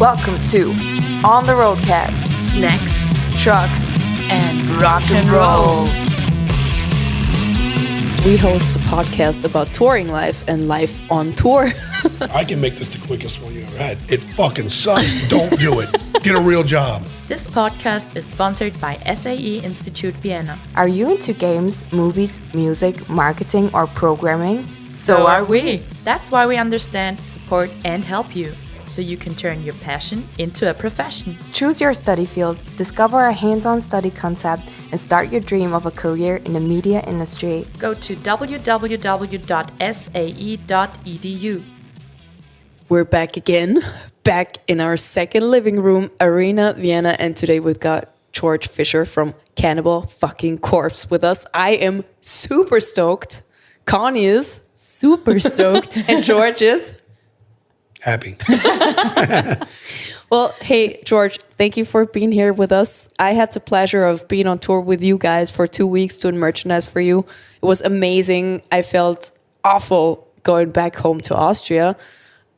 Welcome to On The Roadcast. Snacks, trucks, and rock and roll. We host a podcast about touring life and life on tour. I can make this the quickest one you ever had. It fucking sucks. Don't do it. Get a real job. This podcast is sponsored by SAE Institute Vienna. Are you into games, movies, music, marketing, or programming? So are we. That's why we understand, support, and help you, so you can turn your passion into a profession. Choose your study field, discover a hands-on study concept, and start your dream of a career in the media industry. Go to www.sae.edu. We're back again, back in our second living room, Arena, Vienna, and today we've got George Fisher from Cannibal fucking Corpse with us. I am super stoked. Connie is super stoked. And George is happy. Well, hey, George, thank you for being here with us. I had the pleasure of being on tour with you guys for 2 weeks doing merchandise for you. It was amazing. I felt awful going back home to Austria.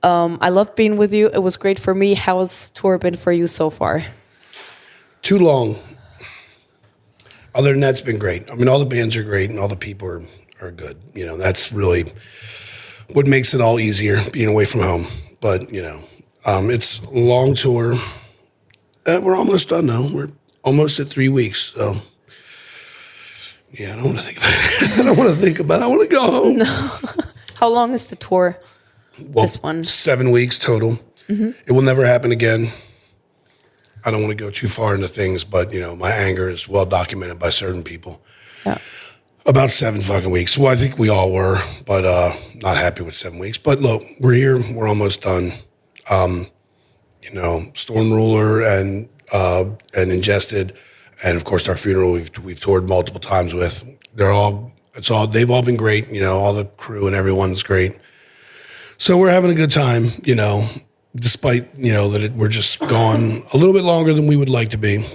I loved being with you. It was great for me. How's tour been for you so far? Too long. Other than that, it's been great. I mean, all the bands are great and all the people are good. You know, that's really what makes it all easier, being away from home. But, you know, it's a long tour. We're almost done now. We're almost at 3 weeks. So, yeah, I don't want to think about it. I don't want to think about it. I want to go home. No. How long is the tour? Well, this one? 7 weeks total. Mm-hmm. It will never happen again. I don't want to go too far into things, but, you know, my anger is well documented by certain people. Yeah. About 7 fucking weeks. Well, I think we all were, but not happy with 7 weeks. But look, we're here. We're almost done. You know, Storm Ruler and Ingested, and of course our funeral we've toured multiple times with. They've all been great. You know, all the crew and everyone's great. So we're having a good time. You know, despite that we're just gone a little bit longer than we would like to be.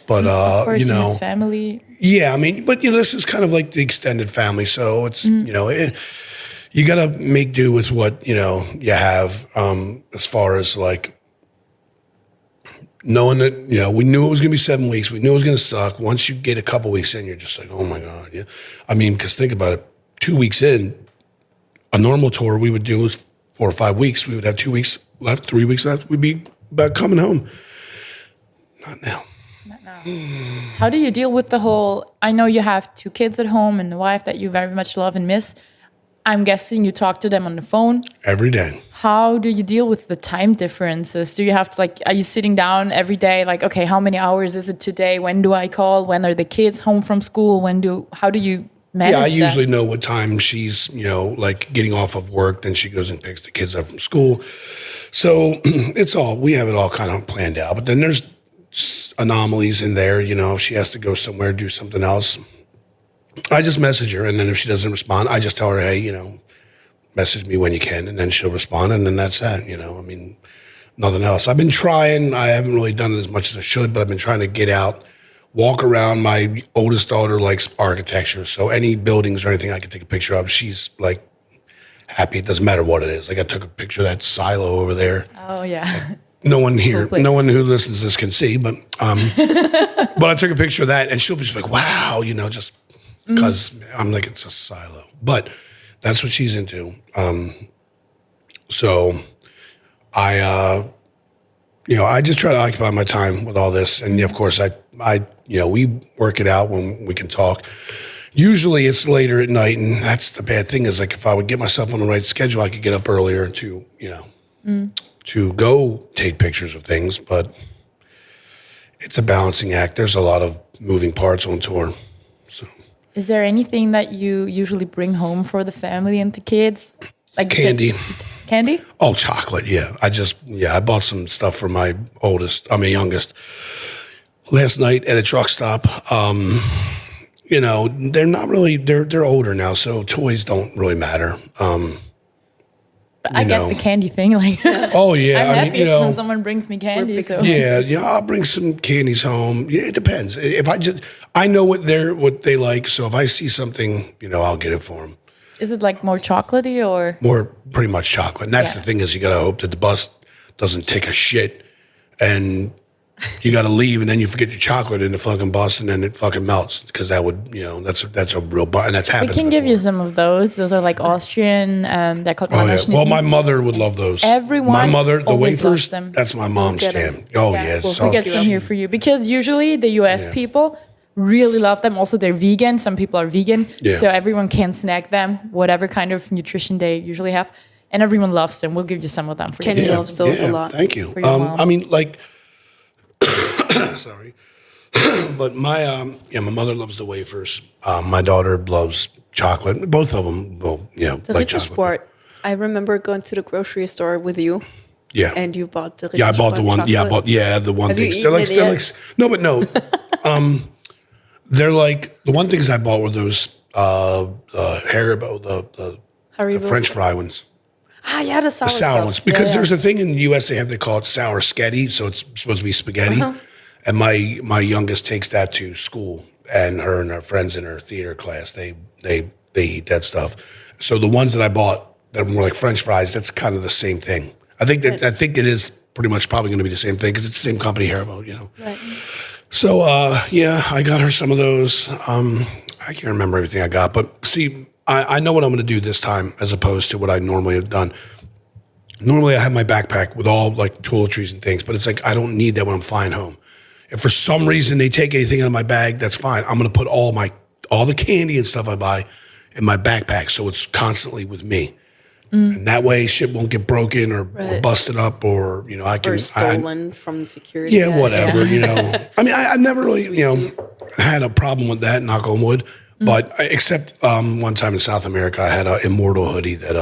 But of course, you know, his family. Yeah, I mean, but you know, this is kind of like the extended family, so it's you know, you got to make do with what you know you have. As far as like knowing that you know, we knew it was going to be 7 weeks. We knew it was going to suck. Once you get a couple weeks in, you're just like, oh my god, yeah. I mean, because think about it, 2 weeks in, a normal tour we would do is 4 or 5 weeks. We would have 2 weeks left, 3 weeks left. We'd be about coming home. Not now. How do you deal with the whole, I know you have 2 kids at home and a wife that you very much love and miss. I'm guessing you talk to them on the phone. Every day. How do you deal with the time differences? Do you have to are you sitting down every day like, okay, how many hours is it today? When do I call? When are the kids home from school? How do you manage that? Yeah, I usually know what time she's, you know, like getting off of work. Then she goes and picks the kids up from school. So we have it all kind of planned out. But then there's anomalies in there, you know, if she has to go somewhere, do something else. I just message her, and then if she doesn't respond, I just tell her, hey, you know, message me when you can, and then she'll respond, and then that's that, you know. I mean, nothing else. I've been trying. I haven't really done it as much as I should, but I've been trying to get out, walk around. My oldest daughter likes architecture, so any buildings or anything I can take a picture of, she's like happy. It doesn't matter what it is. Like I took a picture of that silo over there. Oh, yeah. No one here, no one who listens to this can see, but but I took a picture of that, and she'll be just like, wow, you know, just because I'm like, it's a silo. But that's what she's into. So I just try to occupy my time with all this. And of course, I we work it out when we can talk. Usually it's later at night, and that's the bad thing is like if I would get myself on the right schedule, I could get up earlier to, you know, to go take pictures of things, but it's a balancing act. There's a lot of moving parts on tour. So, is there anything that you usually bring home for the family and the kids? Like candy. Candy? Oh, chocolate, yeah. I bought some stuff for my youngest last night at a truck stop. You know, they're not really, they're older now, so toys don't really matter. I get the candy thing. Like, oh yeah, I'm happiest when someone brings me candy. So. Yeah, I'll bring some candies home. Yeah, it depends. If I know what they like, so if I see something, you know, I'll get it for them. Is it like more chocolatey or more? Pretty much chocolate. And that's the thing is, you got to hope that the bus doesn't take a shit, and you got to leave, and then you forget your chocolate in the fucking bus, and then it fucking melts because that would, that's a real and that's happened. We can give you some of those. Those are like Austrian. They're called Well, my mother would love those. Everyone, my mother, the always wafers, loves them. that's my mom's jam. Oh yeah, We'll get some here for you because usually the US people really love them. Also, they're vegan. Some people are vegan, so everyone can snack them, whatever kind of nutrition they usually have, and everyone loves them. We'll give you some of them for you. Kenny loves those a lot. Thank you. I mean, like, sorry, but my mother loves the wafers. My daughter loves chocolate. Both of them, It's like a chocolate. sport. I remember going to the grocery store with you. Yeah, and you bought the I bought the one. chocolate. Yeah, I bought the one Have thing. you eaten it yet? No, but no. They're like the one things I bought were those Haribo, the French fry ones. Ah, yeah, the sour, Sour stuff. ones. Because there's a thing in the US they call it sour sketty, so it's supposed to be spaghetti. And my youngest takes that to school, and her friends in her theater class, they eat that stuff. So the ones that I bought that are more like French fries, that's kind of the same thing. I think it is pretty much probably going to be the same thing because it's the same company, Haribo, Right. So I got her some of those. I can't remember everything I got, but see, I know what I'm going to do this time as opposed to what I normally have done. Normally I have my backpack with all like toiletries and things, but it's like I don't need that when I'm flying home. If for some reason they take anything out of my bag, that's fine. I'm going to put all the candy and stuff I buy in my backpack so it's constantly with me. And that way shit won't get broken or busted up or, I can... Or stolen from security. Yeah, whatever, I mean, I never really, had a problem with that, knock on wood. But except one time in South America, I had an Immortal hoodie that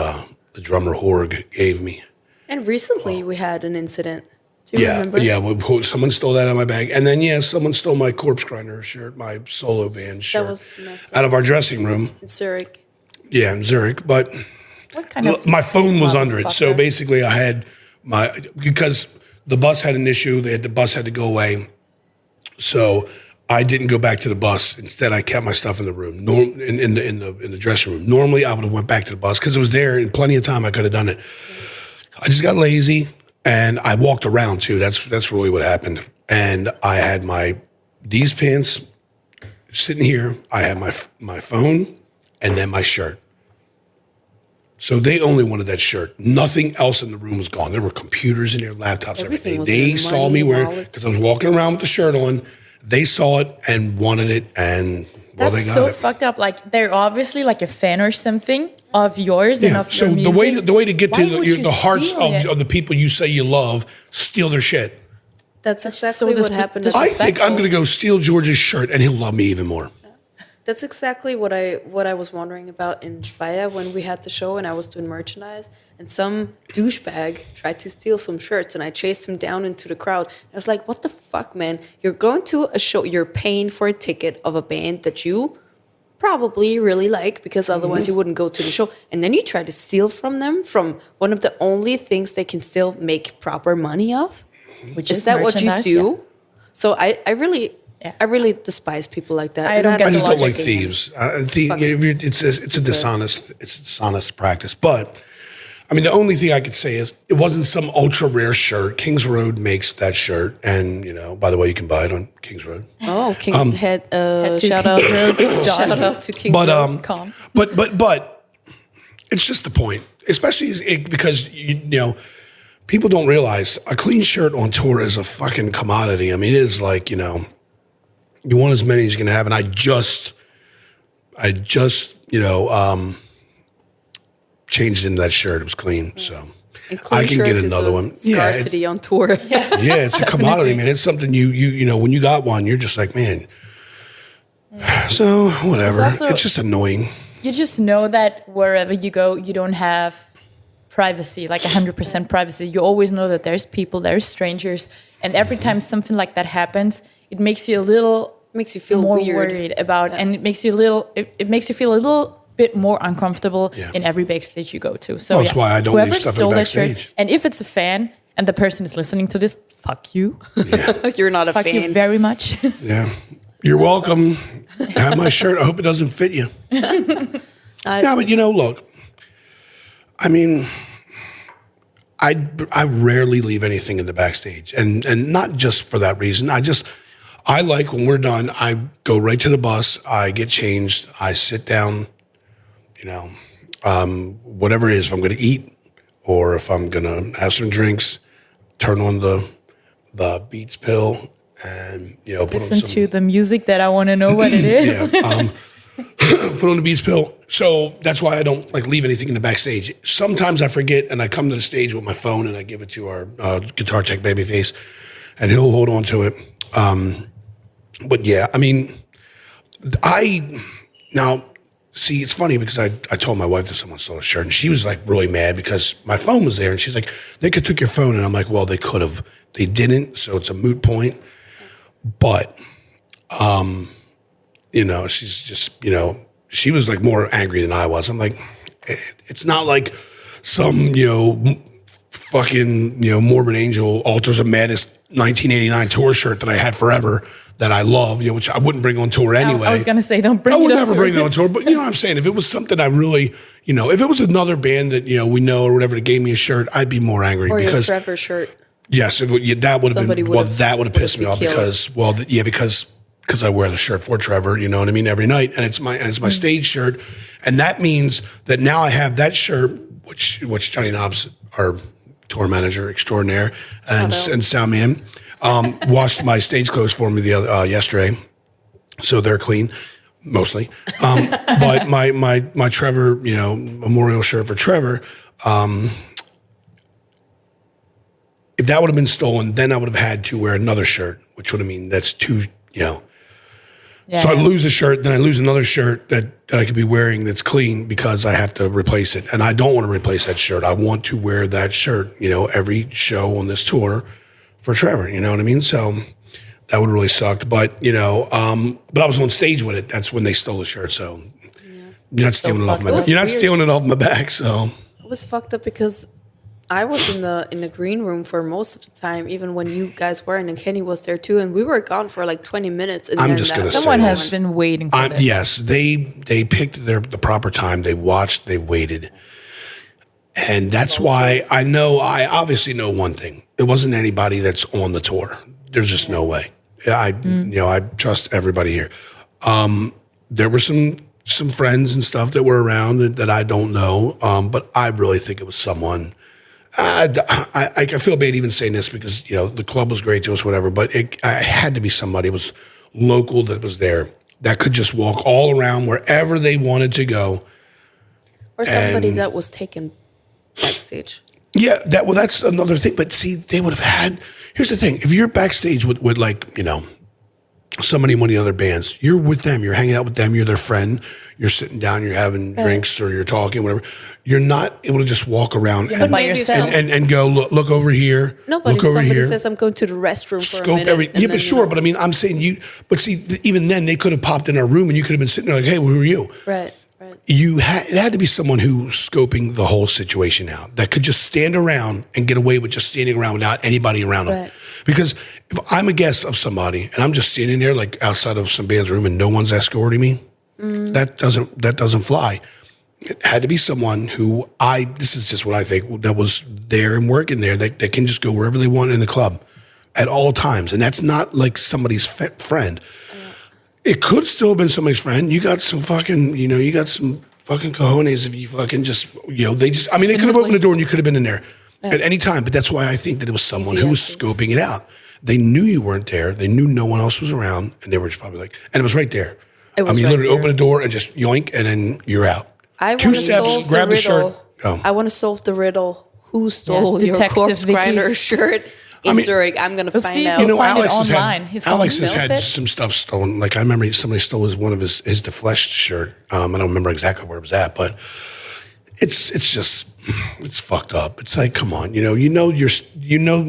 the drummer Horg gave me. And recently we had an incident. Do you remember? Yeah, well, someone stole that out of my bag. And then, someone stole my Corpsegrinder shirt, my solo band shirt. That was messed up. Out of our dressing room. In Zurich. Yeah, in Zurich. But What kind of my phone was under it. So motherfucker? basically I had because the bus had an issue, the bus had to go away. So I didn't go back to the bus. Instead, I kept my stuff in the room, in the dressing room. Normally, I would have went back to the bus because it was there in plenty of time. I could have done it. I just got lazy, and I walked around too. That's really what happened. And I had these pants sitting here. I had my phone, and then my shirt. So they only wanted that shirt. Nothing else in the room was gone. There were computers in there, laptops, everything. They saw me wearing because I was walking around with the shirt on. They saw it and wanted it, and they That's got so it. fucked up. Like they're obviously like a fan or something of yours and of So your the music. way to get Why to would you the hearts steal it? of the people you say you love, steal their shit. That's so exactly what happened. I think I'm going to go steal George's shirt, and he'll love me even more. That's exactly what I was wondering about in Speyer when we had the show and I was doing merchandise and some douchebag tried to steal some shirts and I chased him down into the crowd. I was like, what the fuck, man? You're going to a show, you're paying for a ticket of a band that you probably really like because otherwise you wouldn't go to the show. And then you try to steal from them from one of the only things they can still make proper money off. Which Is that what you merchandise, do? yeah. So I really despise people like that. I And don't get I the just don't like logic. thieves. It's a dishonest practice. But I mean, the only thing I could say is it wasn't some ultra rare shirt. Kings Road makes that shirt, and by the way, you can buy it on Kings Road. Oh, King Head to shout out Shout out to King But Road. but it's just the point, especially because people don't realize a clean shirt on tour is a fucking commodity. I mean, it is like you want as many as you can have, and I just changed into that shirt. It was clean, so And clean I can get shirts is another a one. Scarcity on tour. Yeah, it's a commodity, man. It's something you when you got one, you're just like, man. So whatever. It's also- It's just annoying. You just know that wherever you go, you don't have privacy, like 100% privacy. You always know that there's people, there's strangers, and every time something like that happens, it makes you a little Makes you feel more weird. worried about, and it makes you a little. It makes you feel a little bit more uncomfortable Yeah. in every backstage you go to. So Well, that's why I don't leave whoever stuff in stole that shirt, backstage. and if it's a fan and the person is listening to this, fuck you, You're not a fuck you fan. very much. Yeah. You're welcome. Have my shirt. I hope it doesn't fit you. No, but look. I mean, I rarely leave anything in the backstage, and not just for that reason. I like when we're done, I go right to the bus, I get changed, I sit down, whatever it is, if I'm going to eat or if I'm going to have some drinks, turn on the Beats pill and, listen to the music that I want to know what it is. Put on the Beats pill. So that's why I don't like leave anything in the backstage. Sometimes I forget and I come to the stage with my phone and I give it to our guitar tech Babyface and he'll hold on to it. But yeah, I mean, see, it's funny because I told my wife that someone stole a shirt and she was like really mad because my phone was there and she's like, they could took your phone. And I'm like, well, they could have. They didn't. So it's a moot point. But, she's just, she was like more angry than I was. I'm like, it's not like some, fucking, Morbid Angel Altars of Madness 1989 tour shirt that I had forever that I love, which I wouldn't bring on tour anyway. I was going to say, don't bring it on tour. I would never bring it on tour, but you know what I'm saying? If it was something I really, if it was another band that, we know or whatever that gave me a shirt, I'd be more angry. Or because your Trevor shirt. Yes, that would have been, that would have pissed me off killed. because I wear the shirt for Trevor, you know what I mean, every night, and it's my stage shirt, and that means that now I have that shirt, which Johnny Knobs, our tour manager extraordinaire, and sound man, washed my stage clothes for me yesterday, so they're clean, mostly. But my Trevor, memorial shirt for Trevor. If that would have been stolen, then I would have had to wear another shirt, which would have mean that's two, Yeah, so I lose a shirt, then I lose another shirt that I could be wearing that's clean because I have to replace it. And I don't want to replace that shirt. I want to wear that shirt, every show on this tour for Trevor, you know what I mean? So that would have really sucked. But, but I was on stage with it. That's when they stole the shirt. So you're not stealing it off my back. You're not stealing it off my back, so. It was fucked up because I was in the green room for most of the time, even when you guys were, and Kenny was there too, and we were gone for like 20 minutes. And I'm just going to say, someone has been waiting for this. Yes, they picked the proper time. They watched, they waited, and that's why I obviously know one thing: it wasn't anybody that's on the tour. There's just no way. I trust everybody here. There were some friends and stuff that were around that I don't know, but I really think it was someone. I feel bad even saying this because, the club was great to us, whatever, but it had to be somebody. It was local that was there that could just walk all around wherever they wanted to go. Or somebody that was taken backstage. Yeah, that's another thing. But see, they would have had, here's the thing. If you're backstage with like, somebody in one of the other bands, you're with them, you're hanging out with them, you're their friend, you're sitting down, you're having drinks or you're talking, whatever. You're not able to just walk around and go, look over here. No, but if somebody says, I'm going to the restroom for a minute. But sure, but I mean, I'm saying but see, even then they could have popped in our room and you could have been sitting there like, hey, who are you? Right. It had to be someone who's scoping the whole situation out that could just stand around and get away with just standing around without anybody around them. Because if I'm a guest of somebody and I'm just standing there like outside of some band's room and no one's escorting me, that doesn't fly. It had to be someone who this is just what I think, that was there and working there that can just go wherever they want in the club at all times. And that's not like somebody's friend. It could still have been somebody's friend. You got some fucking, you got some fucking cojones if you fucking just, they could have opened the door and you could have been in there at any time. But that's why I think that it was someone who was scoping it out. They knew you weren't there. They knew no one else was around. And they were just probably like, and it was right there. Literally open the door and just yoink and then you're out. Two steps, grab the shirt. Go. I want to solve the riddle. Who stole your Corpsegrinder shirt? In Zurich, I'm going to find out. Alex has had some stuff stolen. Like I remember somebody stole one of his defleshed shirt. I don't remember exactly where it was at, but it's fucked up. It's like, come on,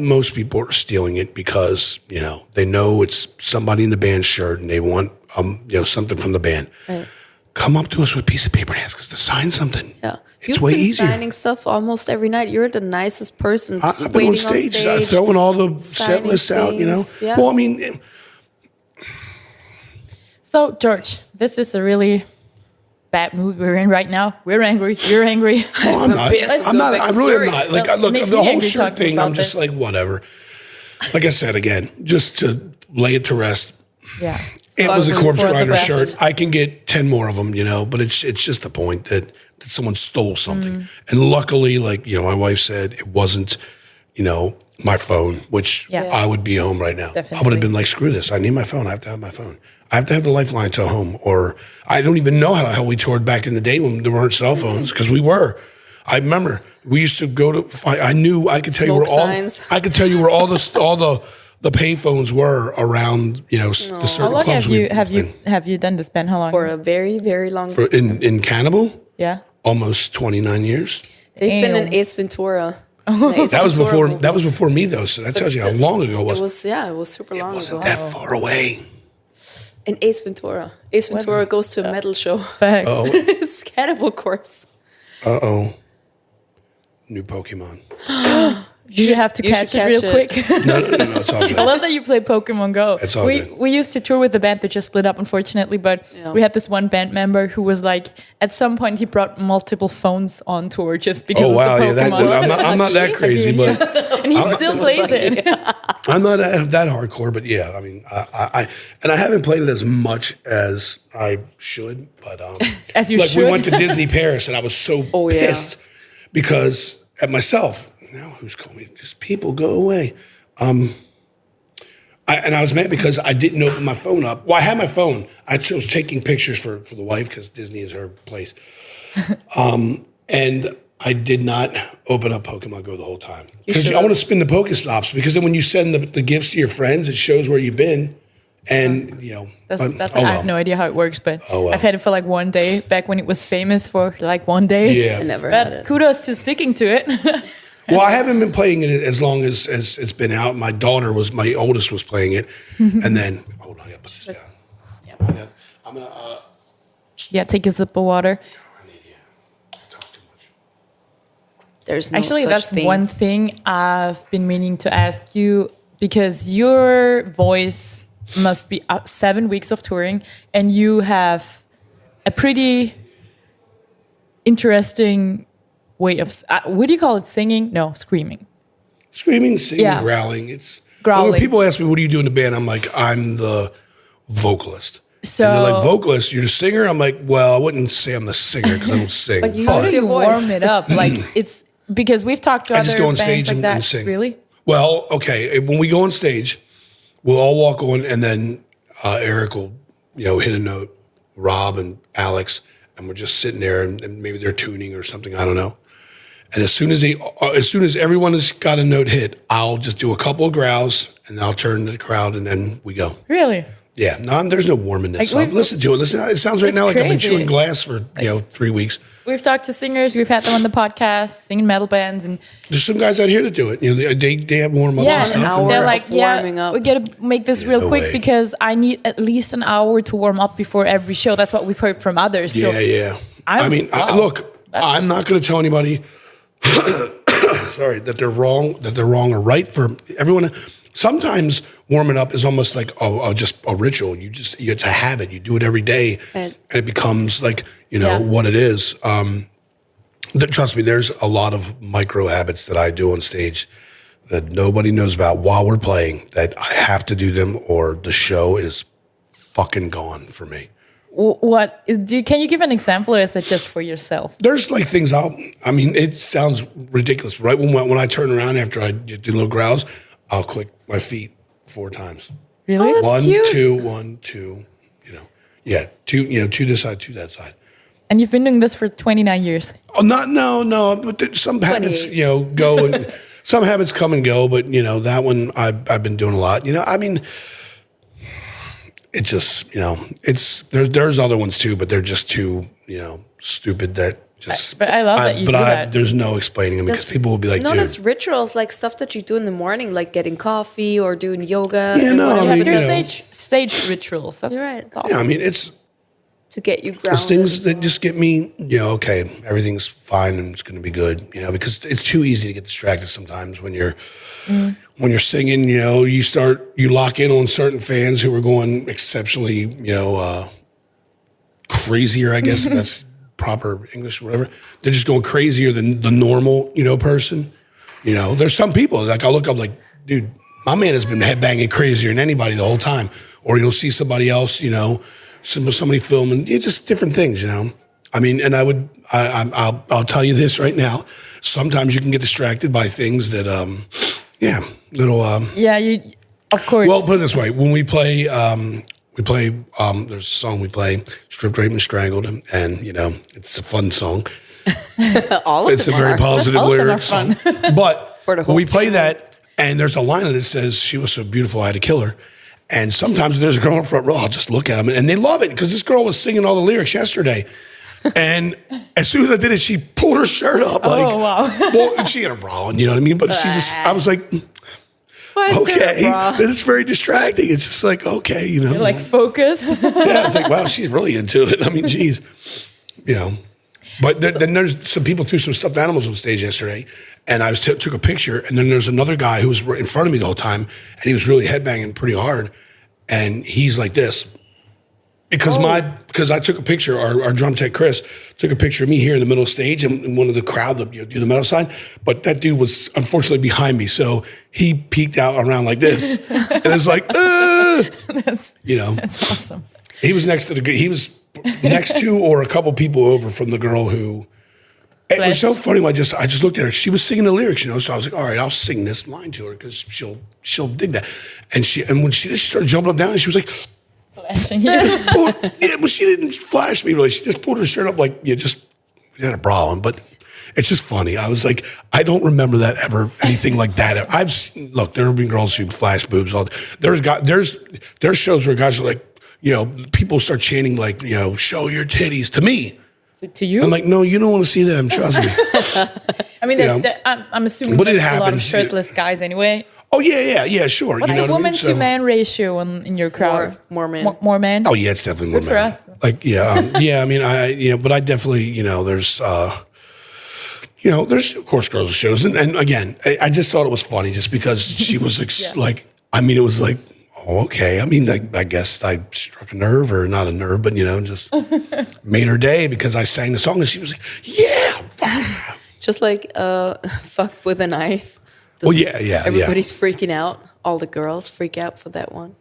most people are stealing it because they know it's somebody in the band's shirt and they want something from the band. Right. Come up to us with a piece of paper and ask us to sign something. Yeah. It's way easier. You've been signing stuff almost every night. You're the nicest person. I've been on stage throwing all the set lists out, Yeah. Well, I mean. So, George, this is a really bad mood we're in right now. We're angry. You're angry. Oh, I'm not. I'm not. I really am not. Like, Well, look, makes the me whole angry shirt talking thing, about I'm just this. like, whatever. Like I said, again, just to lay it to rest. Yeah. It was a For the Corpsegrinder best. shirt. I can get 10 more of them, but it's just the point that someone stole something. And luckily, like, my wife said, it wasn't, my phone, which Yeah. I would be home right now. I would Definitely. have been like, screw this. I need my phone. I have to have my phone. I have to have the lifeline to home. Or I don't even know how the hell we toured back in the day when there weren't cell phones, because we were. I remember we used to go to. I knew I could tell Smoke you where signs. I could tell you where all the pay phones were around. The certain How long clubs have you done this, Ben? How long? For a very, very long time. in Cannibal. Yeah. Almost 29 years. They've been in Damn. Ace Ventura. That was before me though. So that tells you how long ago it was. It was super long Wasn't ago. that far away. In Ace Ventura. Ace Ventura goes to a metal show. Fact. Oh, It's Cannibal Corpse. new Pokemon. You have to you catch should it real catch quick. No, it's all good. I love that you play Pokemon Go. It's all we good. we used to tour with the band that just split up, unfortunately, but Yeah. we had this one band member who was like, at some point he brought multiple phones on tour just because Oh of wow, the yeah, Pokemon. I'm not that crazy, but And he still plays it. I'm not that hardcore. But yeah, I mean, I haven't played it as much as I should. But As you like should. we went to Disney Paris, and I was so Oh, yeah. pissed because at myself. Now who's calling me? Just people go away. I was mad because I didn't open my phone up. Well, I had my phone. I was taking pictures for the wife because Disney is her place. And I did not open up Pokemon Go the whole time. Because I want to spin the Pokestops, because then when you send the gifts to your friends, it shows where you've been. And, That's oh I well. have no idea how it works, but Oh, well. I've had it for like one day back when it was famous for like one day. Yeah. I never had But it. kudos to sticking to it. Well, I haven't been playing it as long as it's been out. My oldest was playing it. And then, hold on, I gotta put this down. I'm going to, Yeah, take a sip of water. I talk too much. There's no Actually, such that's thing. one thing I've been meaning to ask you, because your voice must be 7 weeks of touring and you have a pretty interesting way of, what do you call it? Singing? No, screaming. Screaming, singing, Yeah. growling. It's Growling. When people ask me, what do you do in the band? I'm like, I'm the vocalist. So And they're like, vocalist, you're the singer? I'm like, well, I wouldn't say I'm the singer because I don't sing. But you how use do your you voice. warm it up? Like, it's because we've talked to I other just go on bands stage like and, that. and sing. Really? Well, okay. When we go on stage, we'll all walk on, and then Eric will, hit a note, Rob and Alex, and we're just sitting there, and maybe they're tuning or something. I don't know. And as soon as everyone has got a note hit, I'll just do a couple of growls, and I'll turn to the crowd, and then we go. Really? Yeah, no, there's no warming this Like, up. Listen to it. Listen, it sounds right It's now like I've been crazy. chewing glass for 3 weeks. We've talked to singers. We've had them on the podcast, singing metal bands, and There's some guys out here that do it. they have warm ups yeah, and stuff. hour they're of like, warming up. we gotta make this real no quick way. because I need at least an hour to warm up before every show. That's what we've heard from others. So Yeah. Wow. Look, I'm not going to tell anybody. Sorry, that they're wrong or right for everyone. Sometimes warming up is almost like just a ritual. It's a habit. You do it every day, And- and it becomes like Yeah. what it is. Trust me, there's a lot of micro habits that I do on stage that nobody knows about while we're playing. That I have to do them, or the show is fucking gone for me. Can you give an example, or is it just for yourself? There's like things it sounds ridiculous, right? When I turn around after I do little growls, I'll click my feet 4 times. Really? That's 1, cute. 2, 1, 2, yeah, 2, 2 this side, 2 that side. And you've been doing this for 29 years. Oh, no, but some habits, 28. go and some habits come and go, but that one I've been doing a lot. It's just, there's other ones too, but they're just too, stupid that just. But I love that you do that. There's no explaining them because people will be like, No, dude. that's rituals, like stuff that you do in the morning, like getting coffee or doing yoga. Yeah, and no, whatever. I mean, Your you know. stage rituals. That's, You're right. that's Yeah, awesome. it's To get you those grounded. things that just get me, okay, everything's fine and it's going to be good, because it's too easy to get distracted sometimes when you're singing. You lock in on certain fans who are going exceptionally, crazier. I guess if that's proper English, whatever. They're just going crazier than the normal, person. There's some people like I look up like, dude, my man has been headbanging crazier than anybody the whole time. Or you'll see somebody else, somebody filming, just different things, I mean, and I'll tell you this right now. Sometimes you can get distracted by things that, of course. Well, put it this way: when we play, there's a song we play, "Stripped, Raped, and Strangled," and it's a fun song. It's a very positive lyric song. But when we play that, and there's a line that says, "She was so beautiful, I had to kill her." And sometimes there's a girl in the front row. I'll just look at them, and they love it because this girl was singing all the lyrics yesterday. And as soon as I did it, she pulled her shirt up. Oh, wow. Well, she had a bra on, you know what I mean? But I was like, okay, it's very distracting. It's just like, okay, You're like, focus. Yeah, it's like, wow, she's really into it. I mean, geez, But then there's some people threw some stuffed animals on stage yesterday, and I took a picture, and then there's another guy who was in front of me the whole time, and he was really headbanging pretty hard, and he's like this. Because I took a picture, our drum tech Chris took a picture of me here in the middle of the stage and one of the crowd do the metal sign, but that dude was unfortunately behind me, so he peeked out around like this, and it's like, That's awesome. He was next to or a couple people over from the girl who. It was so funny. I just looked at her. She was singing the lyrics, so I was like, all right, I'll sing this line to her because she'll dig that. And when she started jumping up and down, and she was like. Flashing. But she didn't flash me really. She just pulled her shirt up like she had a bra on. But it's just funny. I was like, I don't remember that ever anything like that. There have been girls who flash boobs. There's shows where guys are like, people start chanting like, show your titties to me. So to you? I'm like, no, you don't want to see them. Trust me. I mean, I'm assuming there's a lot of shirtless guys anyway. Oh, yeah, sure. What's the woman to man ratio in your crowd? More men. More men? Oh, yeah, it's definitely more men. Good for us. Like, I mean, but I definitely, there's, there's, of course, girls' shows. And again, I just thought it was funny just because she was like, I mean, it was like, oh, okay. I mean, I guess I struck a nerve or not a nerve, but, just made her day because I sang the song and she was like, yeah. Just like fucked with a knife. Everybody's freaking out. All the girls freak out for that one.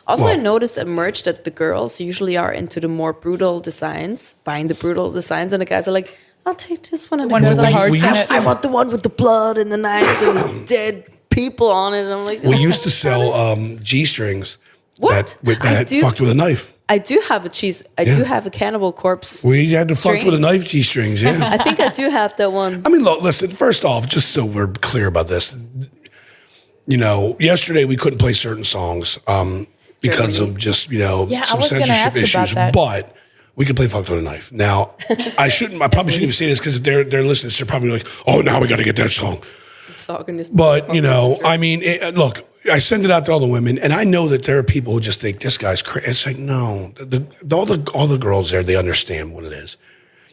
Also, I noticed at merch that the girls usually are into the more brutal designs, buying the brutal designs, and the guys are like, I'll take this one. And the girls are like, I want the one with the blood and the knives and the dead people on it. And I'm like, we used to sell G-strings that fucked with a knife. I do have a do have a Cannibal Corpse. We had to fuck with a knife G-strings, yeah. I think I do have that one. I mean, look, listen, first off, just so we're clear about this, yesterday we couldn't play certain songs because of just, some censorship issues. But we could play fucked with a knife. Now, I probably shouldn't even say this because they're listening. They're probably like, oh, now we got to get that song. But, I mean, look, I send it out to all the women, and I know that there are people who just think this guy's crazy. It's like, no, all the girls there, they understand what it is.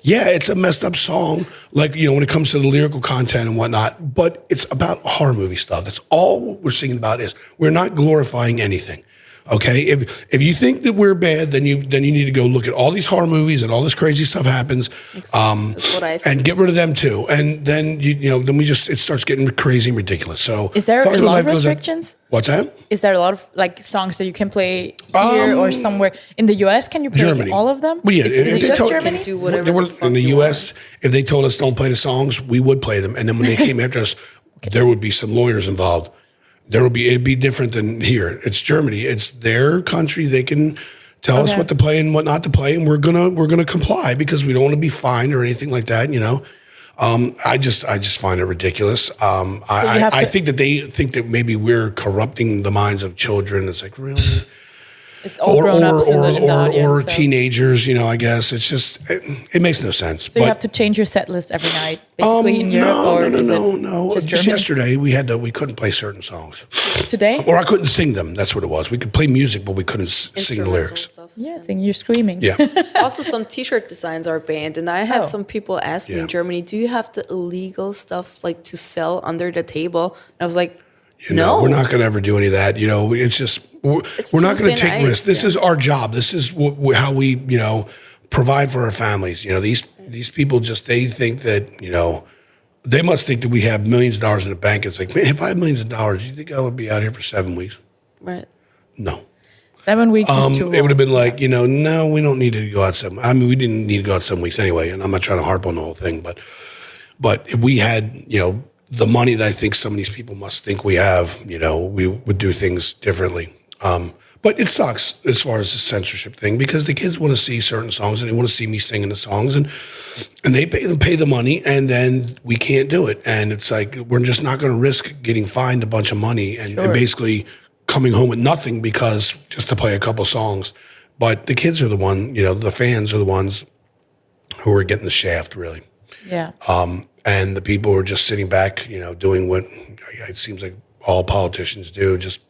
Yeah, it's a messed up song, like, when it comes to the lyrical content and whatnot, but it's about horror movie stuff. That's all we're singing about is we're not glorifying anything. Okay, if you think that we're bad, then you need to go look at all these horror movies and all this crazy stuff happens, That's what I think. and get rid of them too. And then then it starts getting crazy and ridiculous. So is there a lot of restrictions? What's that? Is there a lot of songs that you can play here or somewhere in the US? Can you play Germany. all of them? Well, yeah, it's just Germany. Do whatever in the US, if they told us don't play the songs, we would play them. And then when they came after us, there would be some lawyers involved. It'd be different than here. It's Germany. It's their country. They can tell us what to play and what not to play, and we're gonna comply because we don't want to be fined or anything like that. I just find it ridiculous. I think that they think that maybe we're corrupting the minds of children. It's like, really? It's all grown-ups in the audience. Or teenagers, I guess. It's just, it makes no sense. So you have to change your set list every night, basically, in Europe? No. Just yesterday, we couldn't play certain songs. Today? Or I couldn't sing them. That's what it was. We could play music, but we couldn't sing the lyrics. Stuff. Yeah, you're screaming. Yeah. Also, some T-shirt designs are banned. And I had some people ask me in Germany, do you have the illegal stuff to sell under the table? And I was like, no, we're not going to ever do any of that. It's just we're not going to take risks. This is our job. This is how we provide for our families. these people they think that, they must think that we have millions of dollars in the bank. It's like, man, if I had millions of dollars, you think I would be out here for 7 weeks? Right. No. 7 weeks is too long. It would have been like, no, we don't need to go out 7. I mean, we didn't need to go out 7 weeks anyway, and I'm not trying to harp on the whole thing, but if we had, the money that I think some of these people must think we have, we would do things differently. But it sucks as far as the censorship thing, because the kids want to see certain songs and they want to see me singing the songs, and they pay the money, and then we can't do it. And it's like, we're just not going to risk getting fined a bunch of money and basically coming home with nothing because just to play a couple songs. But the kids are the one, the fans are the ones who are getting the shaft, really. Yeah. And the people who are just sitting back, doing what it seems like all politicians do, just,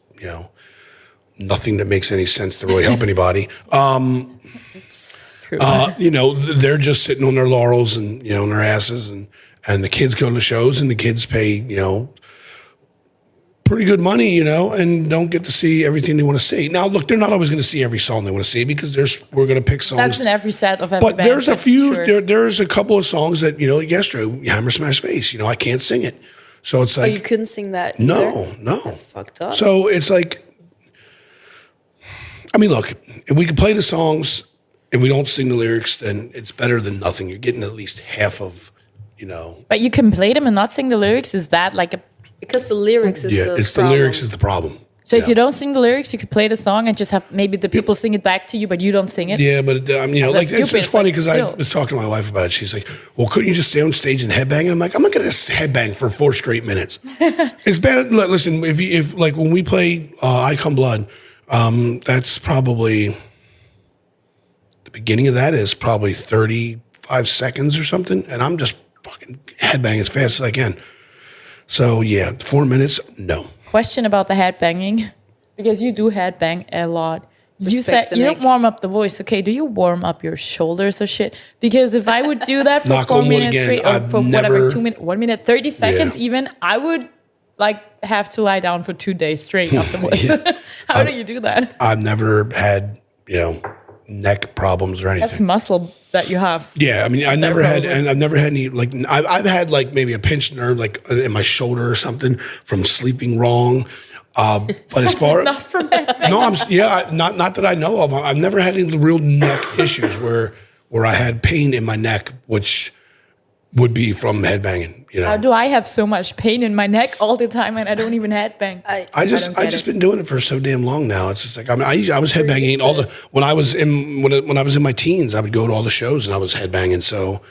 nothing that makes any sense to really help anybody. True. They're just sitting on their laurels and, on their asses, and the kids go to the shows, and the kids pay, pretty good money, and don't get to see everything they want to see. Now, look, they're not always going to see every song they want to see, because we're going to pick songs. That's in every set of every But band. there's a few, Sure. there's a couple of songs that, yesterday, Hammer Smash Face, I can't sing it. So it's like. You couldn't sing that No. That's fucked up. So it's like, I mean, look, if we can play the songs and we don't sing the lyrics, then it's better than nothing. You're getting at least half of, But you can play them and not sing the lyrics? Is that like a... Because the lyrics is the it's problem. the lyrics is the problem. So if you don't sing the lyrics, you could play the song and just have maybe the people sing it back to you, but you don't sing it? Yeah, but That's it's stupid, funny but because I still. was talking to my wife about it. She's like, "Well, couldn't you just stay on stage and headbang?" And I'm like, "I'm not going to headbang for 4 straight minutes. It's bad." Listen, if like when we play "I Come Blood," that's probably the beginning of that is probably 35 seconds or something, and I'm just fucking headbang as fast as I can. So yeah, 4 minutes, no. Question about the headbanging, because you do headbang a lot. You Respect said the you neck. don't warm up the voice. Okay, do you warm up your shoulders or shit? Because if I would do that for Knock 4 on wood minutes again, straight, or I've for whatever, never- 2 minutes, 1 minute, 30 seconds Yeah. even, I would like have to lie down for 2 days straight afterwards. How do you do that? I've never had neck problems or anything. That's muscle that you have. Yeah, I mean, I've never had any like I've had like maybe a pinched nerve like in my shoulder or something from sleeping wrong. But as far Not from headbanging. no, not that I know of. I've never had any real neck issues where I had pain in my neck, which would be from headbanging. How do I have so much pain in my neck all the time and I don't even headbang? I just get been doing it for so damn long now. It's just like I was headbanging when I was in my teens. I would go to all the shows and I was headbanging. So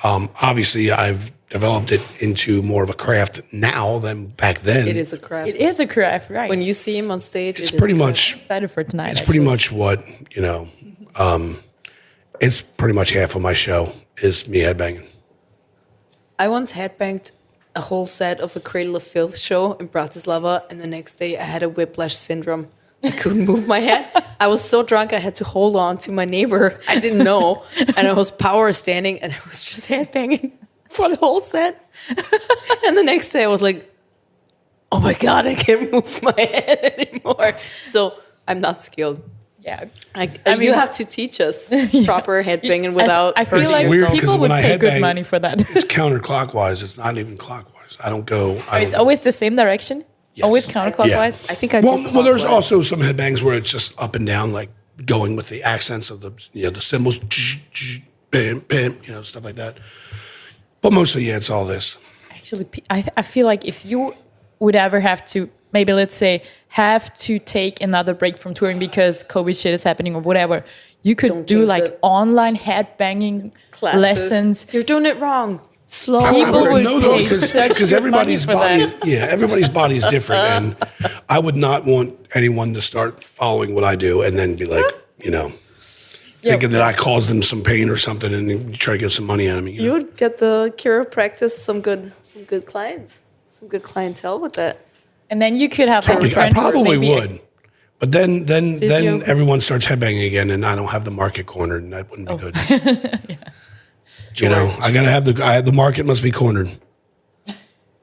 obviously I've developed it into more of a craft now than back then. It is a craft. It is a craft, right? When you see him on stage, It's pretty much. I'm excited for tonight. It's pretty much what it's pretty much half of my show is me headbanging. I once headbanged a whole set of a Cradle of Filth show in Bratislava, and the next day I had a whiplash syndrome. I couldn't move my head. I was so drunk I had to hold on to my neighbor. I didn't know, and I was power standing, and I was just headbanging for the whole set. And the next day I was like, "Oh my god, I can't move my head anymore." So I'm not skilled. Yeah. I mean, you have to teach us proper headbanging without. I feel It's like weird 'cause people when would I pay good headbang, money for that. It's counterclockwise. It's not even clockwise. I don't go. It's always the same direction? Yes. Always counterclockwise? I think I Well, do there's clockwise. also some headbangs where it's just up and down, like going with the accents of the the cymbals, bam, bam, stuff like that. But mostly, yeah, it's all this. Actually, I feel like if you would ever have to, maybe let's say, have to take another break from touring because COVID shit is happening or whatever, you could Don't do jinx like it. online headbanging Classes. lessons. You're doing it wrong. Slow. People would No, pay such because good everybody's money for body, that. everybody's body is different, and I would not want anyone to start following what I do and then be like, thinking that I caused them some pain or something, and then try to get some money out of me. You would get the chiropractic some good clients, some good clientele with that. And then you could have like a I friend who's probably maybe would. But then Physio. everyone starts headbanging again, and I don't have the market cornered, and that wouldn't be good. I gotta have the market must be cornered.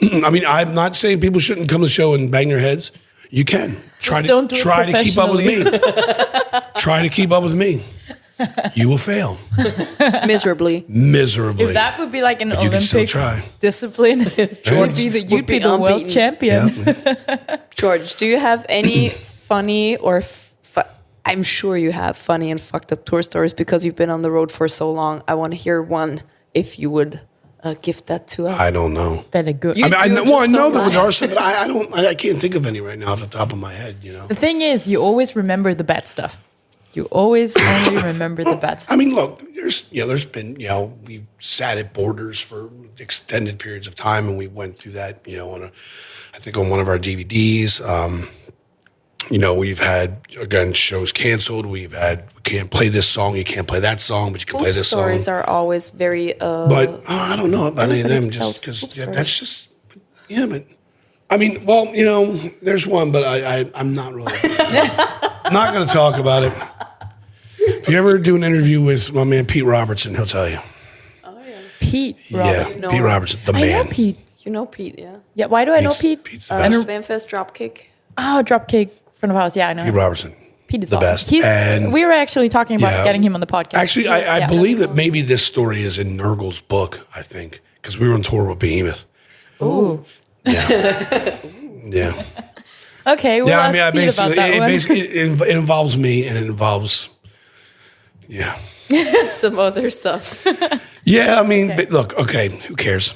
I mean, I'm not saying people shouldn't come to the show and bang their heads. You can don't do it try to keep up with me. Try to keep up with me. you will fail Miserably. miserably. If that would be like an But you can still Olympic try. discipline, you'd be the world unbeaten. champion. Yeah. George, do you have any funny or I'm sure you have funny and fucked up tour stories because you've been on the road for so long. I want to hear one if you would give that to us. I don't know. Better good. You- I do know just that so there are some, but I can't think of any right now off the top of my head. The thing is, you always remember the bad stuff. You always only remember the bad stuff. I mean, look, there's been, we've sat at borders for extended periods of time, and we went through that, I think on one of our DVDs. We've had, again, shows canceled. We can't play this song, you can't play that song, but you can play this song. Stories are always very. But I don't know about any of them, Everybody just tells because poop that's just, yeah, but I mean, well, there's one, but I'm not really, I'm not going to talk about it. If you ever do an interview with my man Pete Robertson, he'll tell you. Pete Roberts. Yeah, Pete Robertson, the I man. know Pete. You know Pete, yeah. Yeah, why do I know Pete's- Pete? Pete's the best. Fanfest Dropkick. Oh, Dropkick front of house. Yeah, I know. Pete him. Robertson. Pete is the awesome. best. He's, And we were actually talking about yeah. getting him on the podcast. Actually, I Yeah. believe that maybe this story is in Nurgle's book, I think, because we were on tour with Behemoth. Ooh. Yeah. Yeah. Okay, we'll ask Pete about basically, that one. it involves me and it involves, yeah. Some other stuff. Yeah, I mean, but look, okay, who cares?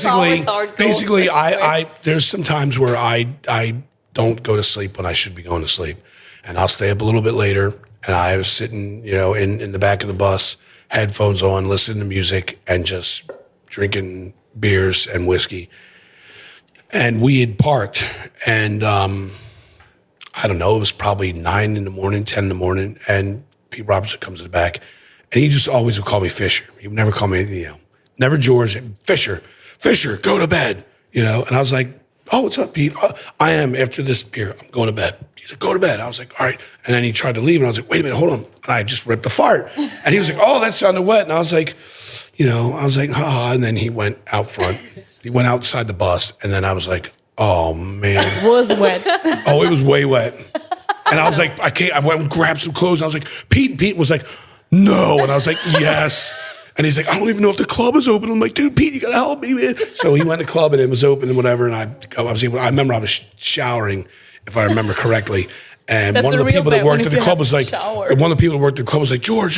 always hard goals, basically, I there's some times where I don't go to sleep when I should be going to sleep, and I'll stay up a little bit later. And I was sitting, in the back of the bus, headphones on, listening to music, and just drinking beers and whiskey. And we had parked, and I don't know, it was probably 9 in the morning, 10 in the morning, and Pete Robertson comes in the back, and he just always would call me Fisher. He would never call me anything, never George, Fisher, go to bed, And I was like, oh, what's up, Pete? I am, after this beer, I'm going to bed. He said, go to bed. I was like, all right. And then he tried to leave, and I was like, wait a minute, hold on. And I just ripped a fart. And he was like, oh, that sounded wet. And I was like, and then he went out front. He went outside the bus, and then I was like, oh, man. It was wet. Oh, it was way wet. And I was like, I went and grabbed some clothes, and I was like, Pete. And Pete was like, no. And I was like, yes. And he's like, I don't even know if the club is open. I'm like, dude, Pete, you gotta help me, man. So he went to the club, and it was open and whatever. And I remember I was showering, if I remember correctly. And That's one of the a real people that bad one worked if at the you club have was to like, shower. one of the people that worked at the club was like, George.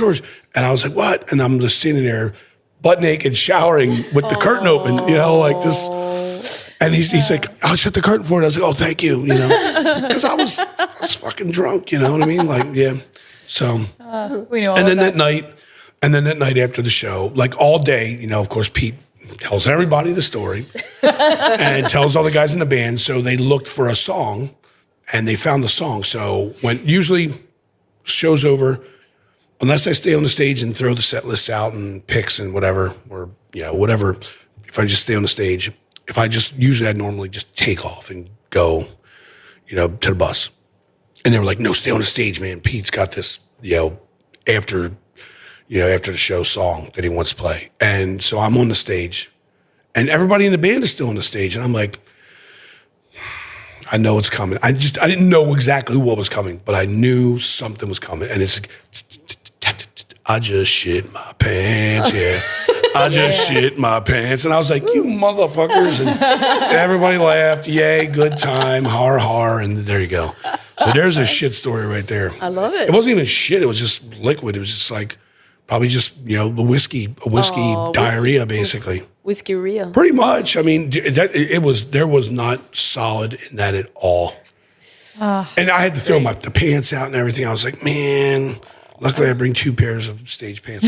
And I was like, what? And I'm just sitting there, butt naked, showering with the curtain open, like this. And he's like, I'll shut the curtain for it. I was like, oh, thank you, because I was fucking drunk, you know what I mean? Like, yeah. So, We know all and then of that night after the show, like all day, of course, Pete tells everybody the story and tells all the guys in the band. So they looked for a song and they found the song. So when usually show's over, unless I stay on the stage and throw the set lists out and picks and whatever, or whatever, if I just stay on the stage, usually I'd normally just take off and go, to the bus. And they were like, no, stay on the stage, man. Pete's got this, after the show song that he wants to play. And so I'm on the stage and everybody in the band is still on the stage. And I'm like, I know it's coming. I didn't know exactly what was coming, but I knew something was coming. And it's like, I just shit my pants, yeah. I just shit my pants. And I was like, you motherfuckers. And everybody laughed. Yay, good time, har. And there you go. So there's a shit story right there. I love it. It wasn't even shit. It was just liquid. It was just like, probably just, the whiskey diarrhea, basically. Whiskey-ria. Pretty much. I mean, there was not solid in that at all. And I had to throw the pants out and everything. I was like, man, luckily I bring 2 pairs of stage pants.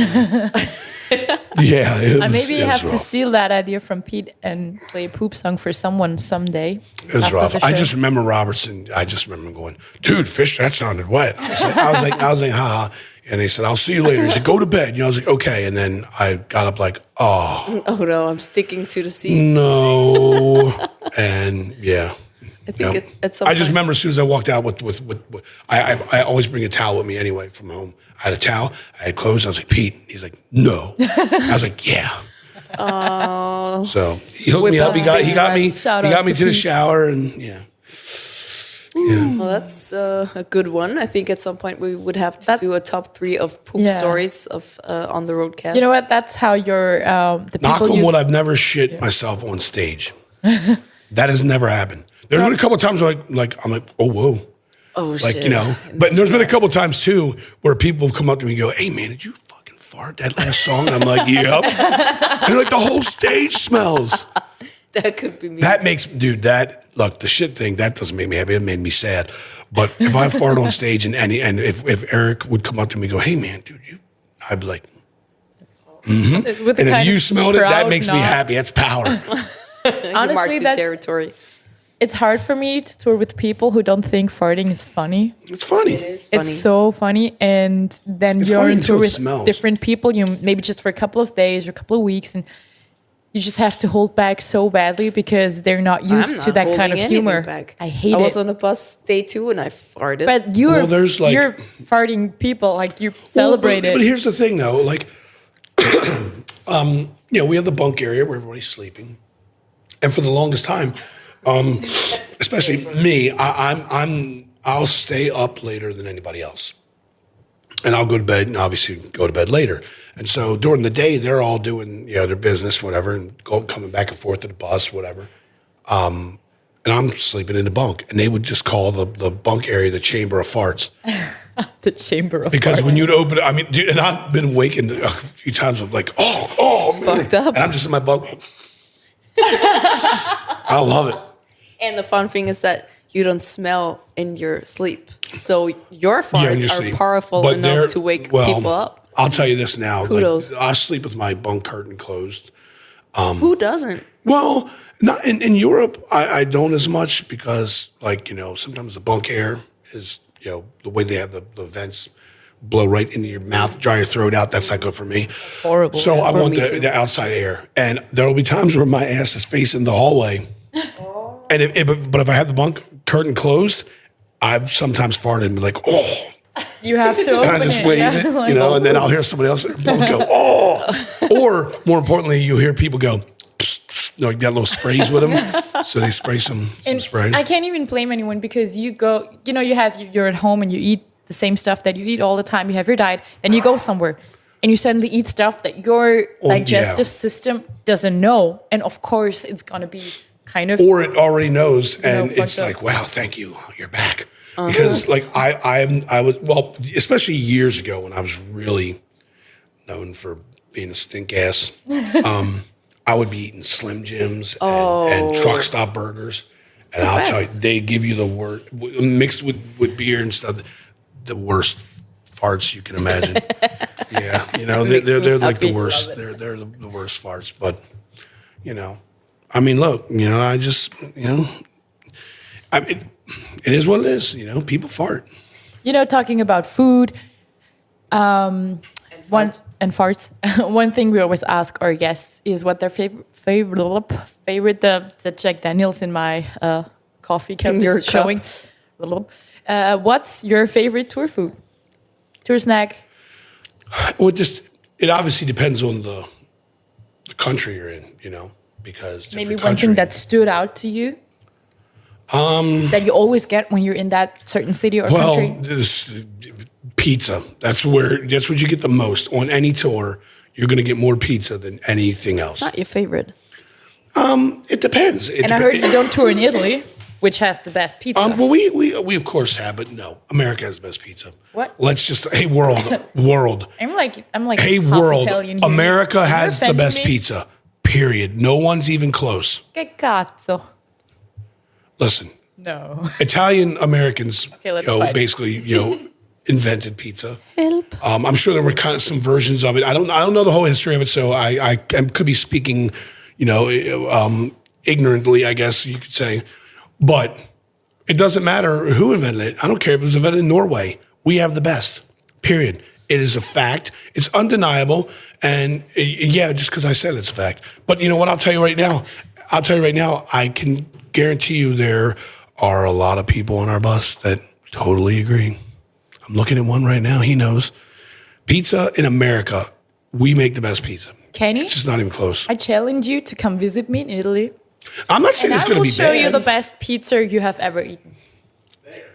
Yeah. It was, maybe you have to rough. steal that idea from Pete and play a poop song for someone someday. It was after rough. the I show. just remember Robertson. I just remember going, dude, Fish, that sounded wet. I was like, ha. And they said, I'll see you later. He said, go to bed. I was like, okay. And then I got up like, oh. Oh, no, I'm sticking to the seat. No. And yeah. I think at some I just point- remember as soon as I walked out with I always bring a towel with me anyway from home. I had a towel, I had clothes. I was like, Pete. He's like, no. I was like, yeah. Oh. So he hooked me up. He got me Shout to out to the Pete. shower and yeah. Well, that's a good one. I think at some point we would have to do a top 3 of poop stories of On The Roadcast. You know what? That's how your the Knock people on you wood, I've never shit myself on stage. That has never happened. There's been a couple of times where I'm like, oh, whoa. Oh, Like, shit. you know, but there's been a couple of times too where people come up to me and go, hey man, did you fucking fart that last song? And I'm like, yep. And they're like, the whole stage smells. That could be me. That makes, dude, look, the shit thing, that doesn't make me happy. It made me sad. But if I fart on stage and if Eric would come up to me and go, hey man, dude, I'd be like, with and if you smelled it, that makes me happy. That's power. Honestly, that's territory. It's hard for me to tour with people who don't think farting is funny. It's funny. It is funny. It's so funny, and then It's you're funny on tour until it with smells. different people. You maybe just for a couple of days or a couple of weeks, and you just have to hold back so badly because they're not used to that kind of humor. I hate it. I was on a bus day 2 and I farted. But Well, there's like- you're farting people, like you celebrate But it. here's the thing though, like, you know, we have the bunk area where everybody's sleeping. And for the longest time, especially me, I'll stay up later than anybody else. And I'll go to bed and obviously go to bed later. And so during the day, they're all doing, you know, their business, whatever, and coming back and forth to the bus, whatever. And I'm sleeping in the bunk. And they would just call the bunk area the chamber of farts. The chamber of Because farts. when you'd open it, I mean, dude, and I've been wakened a few times of like, oh, man. fucked up. And I'm just in my bunk. I love it. And the fun thing is that you don't smell in your sleep. So your farts in your are sleep. powerful But enough they're- to wake well, people up. I'll tell you this now. Kudos. Like, I sleep with my bunk curtain closed. Who doesn't? Well, not in Europe, I don't as much because, like, you know, sometimes the bunk air is, you know, the way they have the vents blow right into your mouth, dry your throat out. That's not good for me. Horrible. So I want me too. the outside air. And there will be times where my ass is facing the hallway. And but if I have the bunk curtain closed, I've sometimes farted and be like, oh. You have to And open I just it. wave yeah, it, like, you know, and then I'll hear somebody else in their bunk go, oh. Or more importantly, you hear people go, psst, psst. You know, you got little sprays with them. So they spray some and spray. I can't even blame anyone because you go, you know, you're at home and you eat the same stuff that you eat all the time. You have your diet, then you go somewhere and you suddenly eat stuff that your digestive system doesn't know. And of course, it's going to be kind of. Or it already knows, and fucked it's up. like, wow, thank you, you're back. Because like I was, well, especially years ago when I was really known for being a stink ass, I would be eating Slim Jims and truck stop burgers, and I'll tell you, they give you the worst mixed with beer and stuff, the worst farts you can imagine. Yeah, you know, they're like the worst. They're the worst farts, but you know. I mean, look, you know, I just, you know, I mean, it is what it is. You know, people fart. You know, talking about food, and farts. One thing we always ask our guests is what their favorite the Jack Daniels in my coffee cup In your is showing. What's your favorite tour food? Tour snack? Well, it obviously depends on the country you're in, you know, because Maybe one thing that stood out to you that you always get when you're in that certain city or country. This pizza. That's what you get the most on any tour. You're going to get more pizza than anything else. It's not your favorite. It depends. And I heard you don't tour in Italy, which has the best pizza. Well, we of course have, but no, America has the best pizza. What? Let's just world. I'm like Hey, half world. Italian here. America You're has the offending best me? pizza. Period. No one's even close. Che cazzo? Listen, No. Italian Americans, let's you know, fight. basically, you know, invented pizza. Help. I'm sure there were kind of some versions of it. I don't know the whole history of it, so I could be speaking, you know, ignorantly, I guess you could say. But it doesn't matter who invented it. I don't care if it was invented in Norway. We have the best. Period. It is a fact. It's undeniable. And yeah, just because I said it's a fact. But you know what? I'll tell you right now. I can guarantee you there are a lot of people on our bus that totally agree. I'm looking at one right now. He knows. Pizza in America, we make the best pizza. Kenny, It's just not even close. I challenge you to come visit me in Italy. I'm not saying And it's I going will to be show bad. you the best pizza you have ever eaten.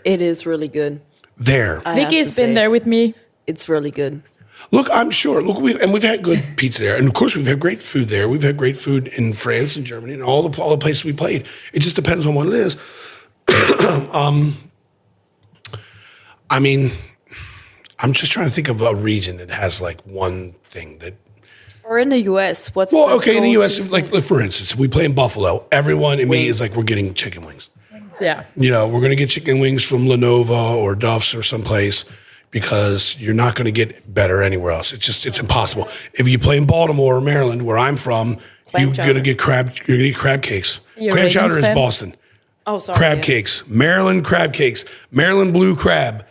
It is really good. There. I have Vicky's to been say, there with me. It's really good. Look, I'm sure. Look, we've had good pizza there, and of course we've had great food there. We've had great food in France and Germany and all the places we played. It just depends on what it is. I mean, I'm just trying to think of a region that has like one thing that. Or in the U.S., what's Well, the okay, in the go-to U.S., like for instance, we play in Buffalo. Everyone in me is like, we're getting chicken wings. Yeah. You know, we're going to get chicken wings from Lenovo or Duff's or someplace because you're not going to get better anywhere else. It's impossible. If you play in Baltimore or Maryland, where I'm from, you're going to get crab cakes. You're Clam Ravens chowder is fan? Boston. Oh, sorry. Crab yeah. cakes, Maryland crab cakes, Maryland blue crab.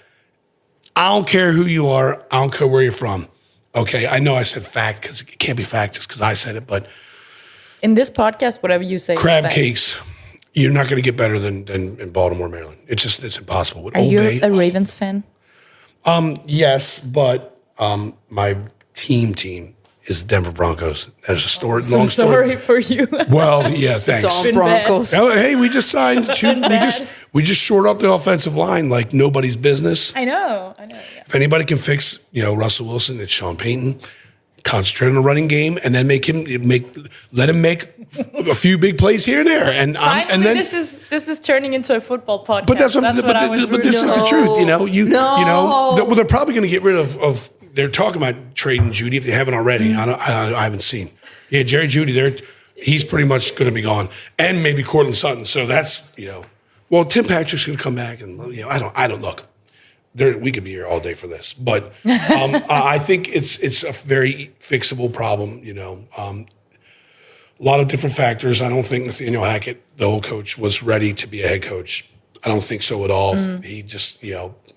I don't care who you are. I don't care where you're from. Okay, I know I said fact because it can't be fact just because I said it, but In this podcast, whatever you say. is crab fact. cakes, you're not going to get better than in Baltimore, Maryland. It's impossible. With Are Old you Bay, a Ravens fan? yes, but my team is the Denver Broncos. There's a story. So Long story. sorry for you. Well, yeah, thanks. Dom Been Broncos. Oh, hey, we just signed two. We just shored up the offensive line like nobody's business. I know. Yeah. If anybody can fix, Russell Wilson, it's Sean Payton. Concentrate on the running game, and then let him make a few big plays here and there. And Finally, and then this is turning into a football podcast. But that's what, I was but this is the truth, No. Well, they're probably going to get rid of. They're talking about trading Judy if they haven't already. I haven't seen. Yeah, Jerry Judy. He's pretty much going to be gone, and maybe Cortland Sutton. So that's Well, Tim Patrick's going to come back, and I don't look. We could be here all day for this, but I think it's a very fixable problem. A lot of different factors. I don't think Nathaniel Hackett, the old coach, was ready to be a head coach. I don't think so at all. He just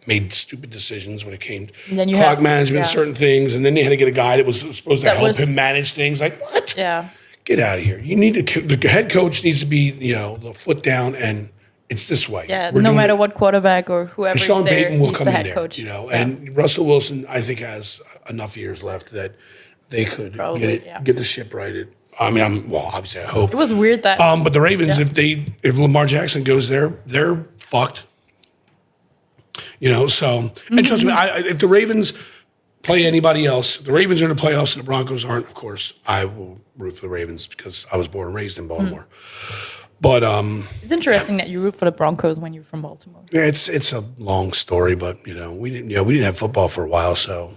made stupid decisions when it came to clock management, certain things, and then they had to get a guy that was supposed to help him manage things. Like what? Yeah. Get out of here. You need the head coach needs to be the foot down and. It's this way. Yeah, no matter what quarterback or whoever's and Sean there, Payton will he's come the in head there, coach. And Russell Wilson, I think, has enough years left that they could get the ship righted. I mean, obviously, I hope. It was weird that. But the Ravens, if Lamar Jackson goes there, they're fucked. So and trust me, if the Ravens play anybody else, if the Ravens are in the playoffs and the Broncos aren't, of course, I will root for the Ravens because I was born and raised in Baltimore. But it's interesting that you root for the Broncos when you're from Baltimore. yeah, it's a long story, but we didn't have football for a while, so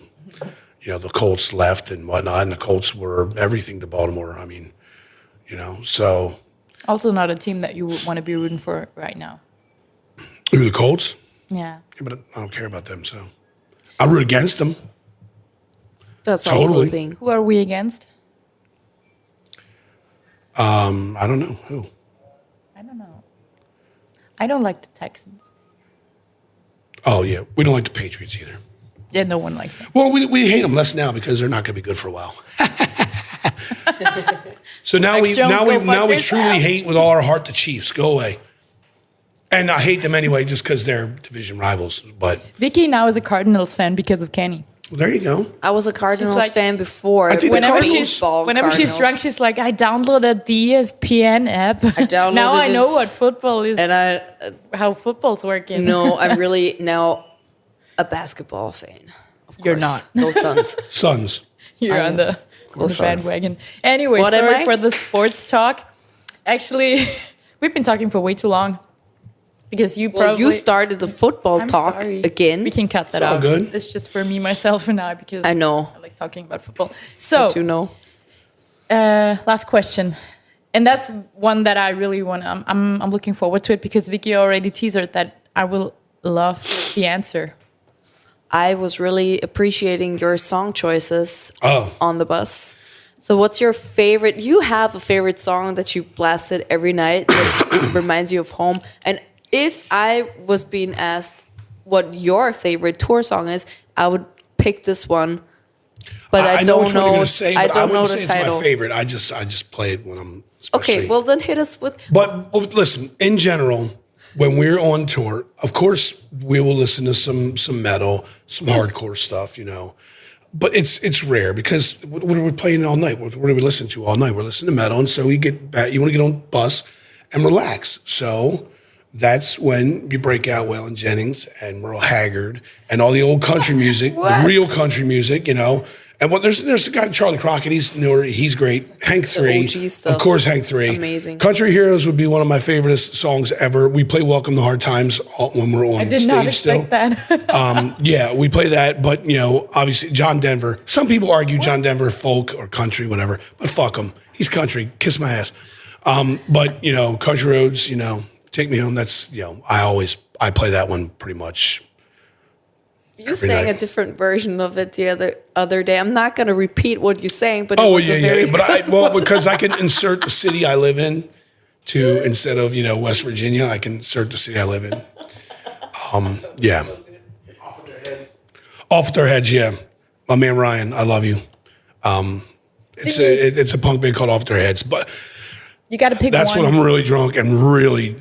the Colts left and whatnot, and the Colts were everything to Baltimore. I mean, so Also, not a team that you would want to be rooting for right now. who the Colts? Yeah. Yeah, but I don't care about them, so I root against them. That's also Totally. a thing. Who are we against? I don't know who. I don't know. I don't like the Texans. Oh yeah, we don't like the Patriots either. Yeah, no one likes them. Well, we hate them less now because they're not going to be good for a while. So now Mac Jones, go fuck we yourself. truly hate with all our heart the Chiefs. Go away. And I hate them anyway just because they're division rivals. But Vicky now is a Cardinals fan because of Kenny. well, there you go. I was a Cardinals like- fan before. I think the Whenever Cardinals- she's drunk, she's like, I downloaded the ESPN app. downloaded now I know this. what football is, and how football's working. no, I'm really now a basketball fan. Of You're course. not. Go Suns. Sons. You're I on am. the Suns. bandwagon. Anyway, What am sorry I? for the sports talk. Actually, we've been talking for way too long. Because you Well, probably... you started the football I'm talk sorry. again. We can cut that all out. good. It's just for me, myself, and I because I know. I like talking about football. So, To know. last question, and that's one that I really want. I'm looking forward to it because Vicky already teased that I will love the answer. I was really appreciating your song choices Oh. on the bus. So what's your favorite? You have a favorite song that you blasted every night that reminds you of home. And if I was being asked what your favorite tour song is, I would pick this one. But I know don't which one you're know. going to say, I but I don't know wouldn't say the it's title. my favorite. I just play it when I'm especially. Okay, well then hit us with. But listen, in general, when we're on tour, of course we will listen to some metal, some hardcore stuff, But it's rare because what are we playing all night? What are we listening to all night? We're listening to metal, and so we get back. You want to get on the bus and relax. So that's when you break out Waylon Jennings and Merle Haggard and all the old country music, the real country music, you know. And there's a guy, Charlie Crockett, he's newer, he's great. Hank 3, OG stuff. of course, Hank 3. Amazing. Country Heroes would be one of my favorite songs ever. We play Welcome to Hard Times when we're on I did stage not still. expect that. Yeah, we play that, but, you know, obviously John Denver. Some people argue John Denver folk or country, whatever, but fuck him. He's country. Kiss my ass. But, you know, Country Roads, you know, Take Me Home, that's, you know, I play that one pretty much. You sang night. a different version of it the other day. I'm not going to repeat what you sang, but it Oh, was yeah, a very yeah. But because I can insert the city I live in to, instead of, you know, West Virginia, I can insert the city I live in. Yeah. Off their heads, yeah. My man Ryan, I love you. It's a punk band called Off Their Heads, but You got to pick that's one. when I'm really drunk and really,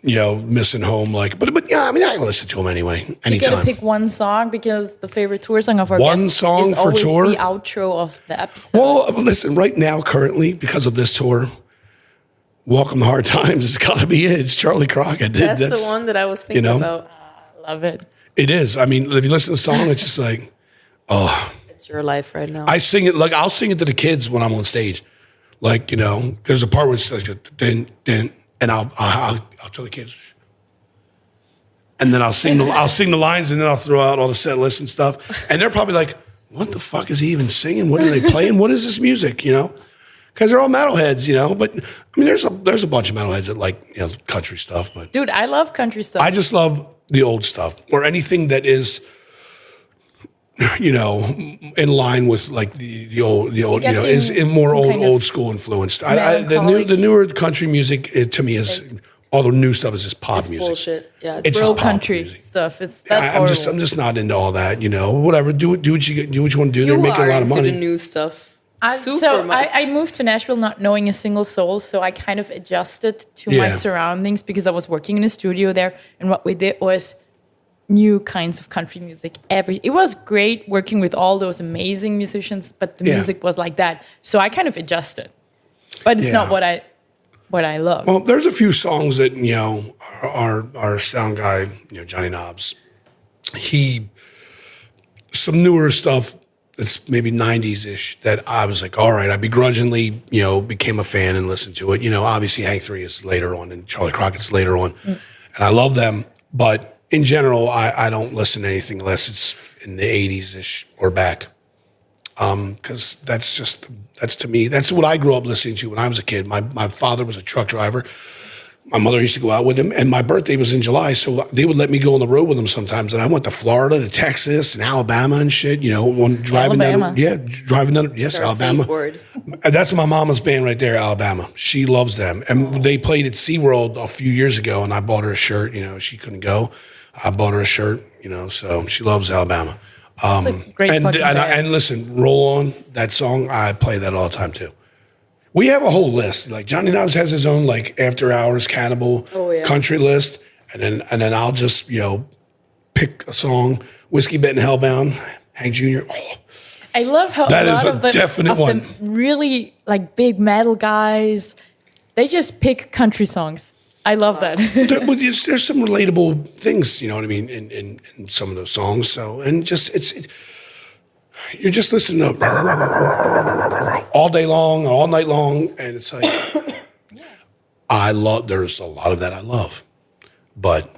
you know, missing home. Like, but yeah, I mean, I can listen to them anyway, You anytime. got to pick one song because the favorite tour song of our One guests song is for always tour? the outro of the episode. Well, listen, right now, currently, because of this tour, Welcome to Hard Times has got to be it. It's Charlie Crockett. That's the one that I was thinking about. I love it. It is. I mean, if you listen to the song, it's just like, oh. It's your life right now. I sing it, like, I'll sing it to the kids when I'm on stage. Like, you know, there's a part where it's like, din, din, and I'll tell the kids, shh. And then I'll sing the lines, and then I'll throw out all the set lists and stuff. And they're probably like, what the fuck is he even singing? What are they playing? What is this music, you know? Because they're all metalheads, you know. But I mean, there's a bunch of metalheads that like, you know, country stuff. But Dude, I love country stuff. I just love the old stuff or anything that is, you know, in line with like the old, you know, gets is you more some kind of old school influenced. melancholic- The newer country music to me is all the new stuff is just pop it's music. bullshit. Yeah, It's real just pop country music. stuff. That's I'm horrible. just not into all that. You know, whatever. Do what you want to do. you They're making are a lot of into money. the new stuff. So I moved to Nashville not knowing a single soul, so I kind of adjusted to my Yeah. surroundings because I was working in a studio there, and what we did was new kinds of country music. It was great working with all those amazing musicians, but the Yeah. music was like that, so I kind of adjusted. But it's not Yeah. what I love. Well, there's a few songs that, you know, our sound guy, you know, Johnny Knobs, some newer stuff that's maybe 90s-ish that I was like, all right, I begrudgingly, you know, became a fan and listened to it. You know, obviously Hank 3 is later on and Charlie Crockett's later on. And I love them. But in general, I don't listen to anything unless it's in the 80s-ish or back. Because that's to me, that's what I grew up listening to when I was a kid. My father was a truck driver. My mother used to go out with him, and my birthday was in July, so they would let me go on the road with them sometimes. And I went to Florida, to Texas, and Alabama and shit. You know, driving Alabama. down. Yes, Alabama. Word. And that's my mama's band right there, Alabama. She loves them, and they played at SeaWorld a few years ago, and I bought her a shirt. You know, she couldn't go. I bought her a shirt. You know, so she loves Alabama. It's a great And fucking band. and listen, Roll On, that song, I play that all the time too. We have a whole list. Like Johnny Knobs has his own like after hours Cannibal country list, and then I'll just, you know, pick a song. Whiskey Bitten Hellbound, Hank Jr. Oh, I love how That a is lot a of the definite one. really like big metal guys, they just pick country songs. I love that. but there's some relatable things, you know what I mean, in some of those songs. So and just you're just listening to all day long, all night long, and it's like there's a lot of that I love. But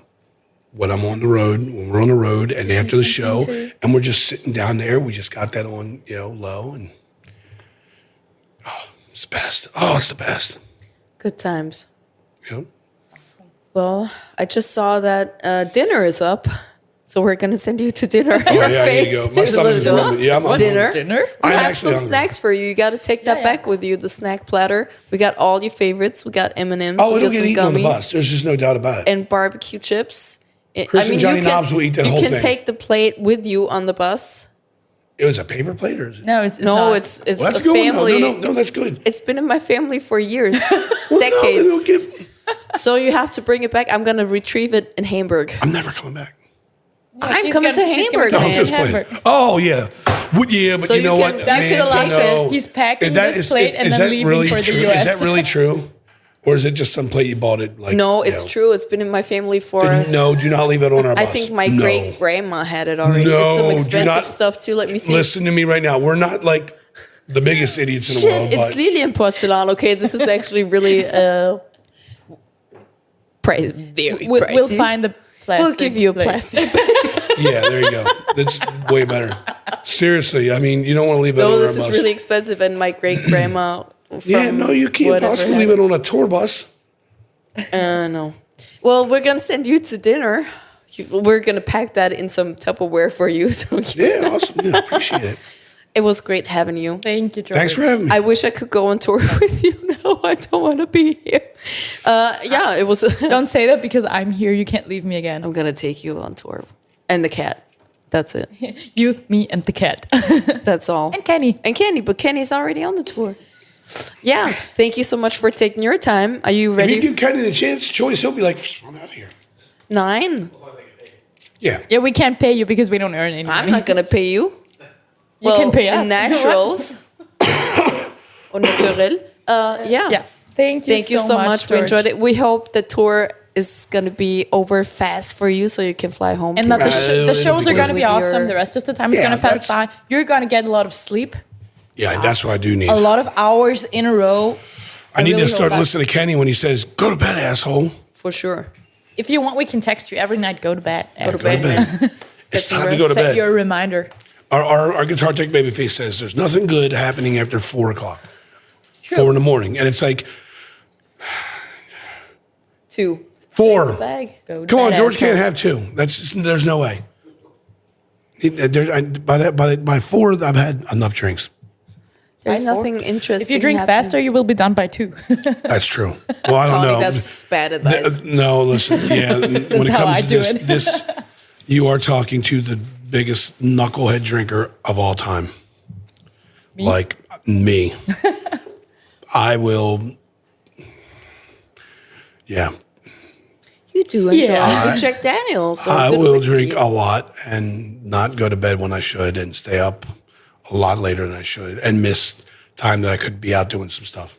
when I'm on the road, when we're on the road and after the show and we're just sitting down there, we just got that on, you know, low, and it's the best. Oh, it's the best. Good times. You know? Well, I just saw that dinner is up. So we're going to send you to dinner. Oh, yeah, here you go. My stomach is rumbling. Yeah, I'm on Dinner? Dinner? We I'm have actually some hungry. snacks for you. You got to take that Yeah. back with you, the snack platter. We got all your favorites. We got M&Ms. Oh, we it'll got get some eaten on the gummies bus. There's just no doubt about it. and barbecue chips. Chris and Johnny Knobs will eat that whole You can thing. take the plate with you on the bus. It was a paper plate, or is it? No, it's No, not. it's Well, that's a good. family. No, that's good. It's been in my family for years, Well, no, decades. it'll get- So you have to bring it back. I'm going to retrieve it in Hamburg. I'm never coming back. I'm she's coming to she's gonna Hamburg, come No, I'm to just Hamburg. playing. Oh yeah, but So you know you what? can- Back to the life. no. He's packing Is that- this is- plate and is then that leaving really for the true? US. Is that really true? Or is it just some plate you bought it? Like No, it's true. It's been in my family for. No, do not leave it on our bus. I think my great grandma had it already. It's some expensive stuff too. Let me see. Listen to me right now. We're not like the biggest idiots in the world. It's Lilian porcelain. Okay, this is actually really very pricey. We'll find the plastic. We'll give you a plate. plastic. Yeah, there you go. That's way better. Seriously, I mean, you don't want to leave it on our bus. No, this is really expensive, and my great grandma. Yeah, no, you can't possibly leave it on a tour bus. No. Well, we're gonna send you to dinner. We're gonna pack that in some Tupperware for you. So Yeah, awesome. Yeah, appreciate it. It was great having you. Thank you, George. Thanks for having me. I wish I could go on tour with you now. I don't want to be here. Yeah, it was. Don't say that because I'm here. You can't leave me again. I'm gonna take you on tour, and the cat. That's it. You, me, and the cat. That's all. And Kenny. And Kenny, but Kenny's already on the tour. Yeah. Thank you so much for taking your time. Are you ready? If you give Kenny the choice, he'll be like, I'm out of here. 9? Yeah. Yeah, we can't pay you because we don't earn any money. I'm not gonna pay you. You can pay us. Naturals. Or naturel. Yeah. Yeah. Thank you so much. We George. enjoyed it. We hope the tour is going to be over fast for you so you can fly home. And that the It'll shows be are going to be good. awesome. The rest of the time is Yeah, going to pass that's- by. You're going to get a lot of sleep, Yeah, that's what I do need. a lot of hours in a row. I need really to start hope that- listening to Kenny when he says, go to bed, asshole. For sure. If you want, we can text you every night. Go to bed. Go to Go to bed. It's time to go to Set bed. your reminder. Our Guitar Tech Babyface says there's nothing good happening after 4 o'clock. True. 4 in the morning. And it's like, 2. 4. Bag. Go to Come on, bed, George asshole. can't have 2. There's no way. By 4, I've had enough drinks. There's I know. nothing interesting. If you drink happening. faster, you will be done by 2. That's true. Well, I don't Connie, know. that's bad advice. No, listen. Yeah, when it how comes I to do this, it. this, you are talking to the biggest knucklehead drinker of all time. Like me. I will. Yeah, You do enjoy Yeah. the Jack Daniels. or I good will whiskey. drink a lot and not go to bed when I should, and stay up a lot later than I should, and miss time that I could be out doing some stuff.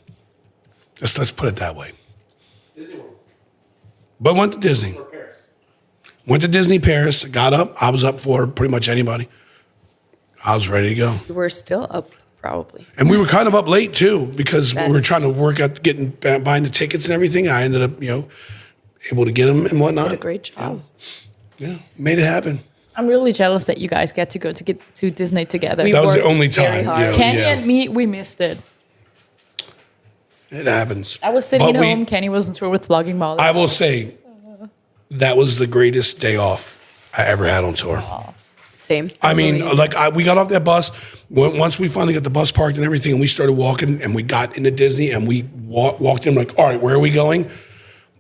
Let's put it that way. But went to Disney. Went to Disney Paris. Got up. I was up for pretty much anybody. I was ready to go. You were still up, probably. And we were kind of up late too because That we were is- trying to work out buying the tickets and everything. I ended up, able to get them and whatnot. Did a great job. Yeah, made it happen. I'm really jealous that you guys get to Disney together. We That was the worked only very time. hard. Kenny yeah. and me, we missed it. It happens. I was sitting But at home. Kenny was on tour with Vlogging Molly. I will say that was the greatest day off I ever had on tour. Same. I mean, we got off that bus. Once we finally got the bus parked and everything, and we started walking, and we got into Disney, and we walked in like, all right, where are we going?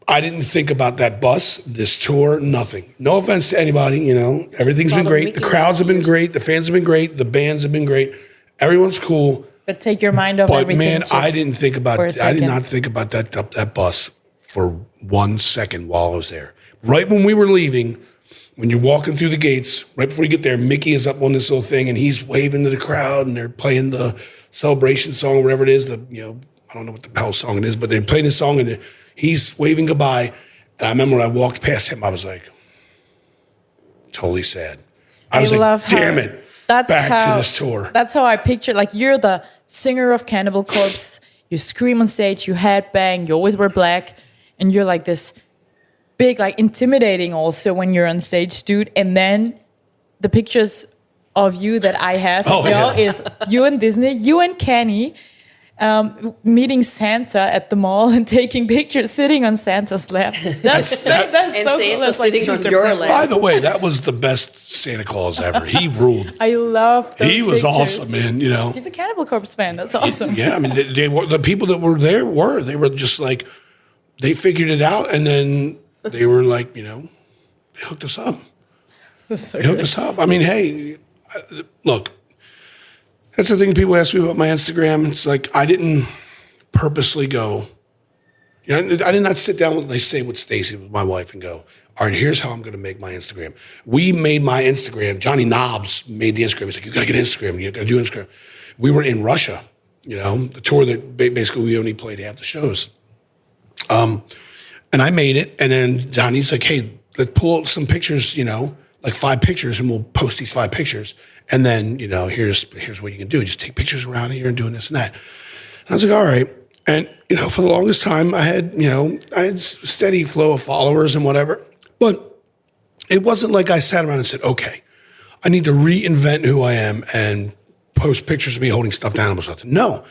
I didn't think about that bus, this tour, nothing. No offense to anybody, everything's been follow great. Mickey The crowds have been Mouse great. The fans have been great. The bands have been great. Everyone's cool. but take your mind off But everything. man, just I didn't think about. for a I did second. not think about that bus for 1 second while I was there. Right when we were leaving, when you're walking through the gates, right before you get there, Mickey is up on this little thing and he's waving to the crowd and they're playing the celebration song, or whatever it is. I don't know what the hell song it is, but they're playing this song and he's waving goodbye. And I remember when I walked past him, I was like, totally sad. I was love like, how- damn it. That's back how, to this tour. That's how I picture. Like, you're the singer of Cannibal Corpse. You scream on stage. You headbang. You always wear black, and you're like this big, like intimidating. Also, when you're on stage, dude. And then the pictures of you that I have is you and Disney, you and Kenny. Meeting Santa at the mall and taking pictures, sitting on Santa's lap. That's And so cool. Santa That's like sitting two on different- your lap. By the way, that was the best Santa Claus ever. He ruled. I love those He was pictures. awesome, man. He's a Cannibal Corpse fan. That's awesome. Yeah, I mean, they were the people that were there they were just like they figured it out, and then they were like, they hooked us up. So They hooked us up. I mean, hey, look, that's the thing. People ask me about my Instagram. It's like I didn't purposely go. I did not sit down, with Stacy, with my wife, and go, all right, here's how I'm going to make my Instagram. We made my Instagram. Johnny Knobs made the Instagram. He's like, you got to get Instagram. You got to do Instagram. We were in Russia, the tour that basically we only played half the shows. And I made it. And then Johnny's like, hey, let's pull out some pictures, like 5 pictures, and we'll post these 5 pictures. And then, here's what you can do. Just take pictures around here and doing this and that. And I was like, all right. And, for the longest time I had steady flow of followers and whatever. But it wasn't like I sat around and said, okay, I need to reinvent who I am and post pictures of me holding stuffed animals. No.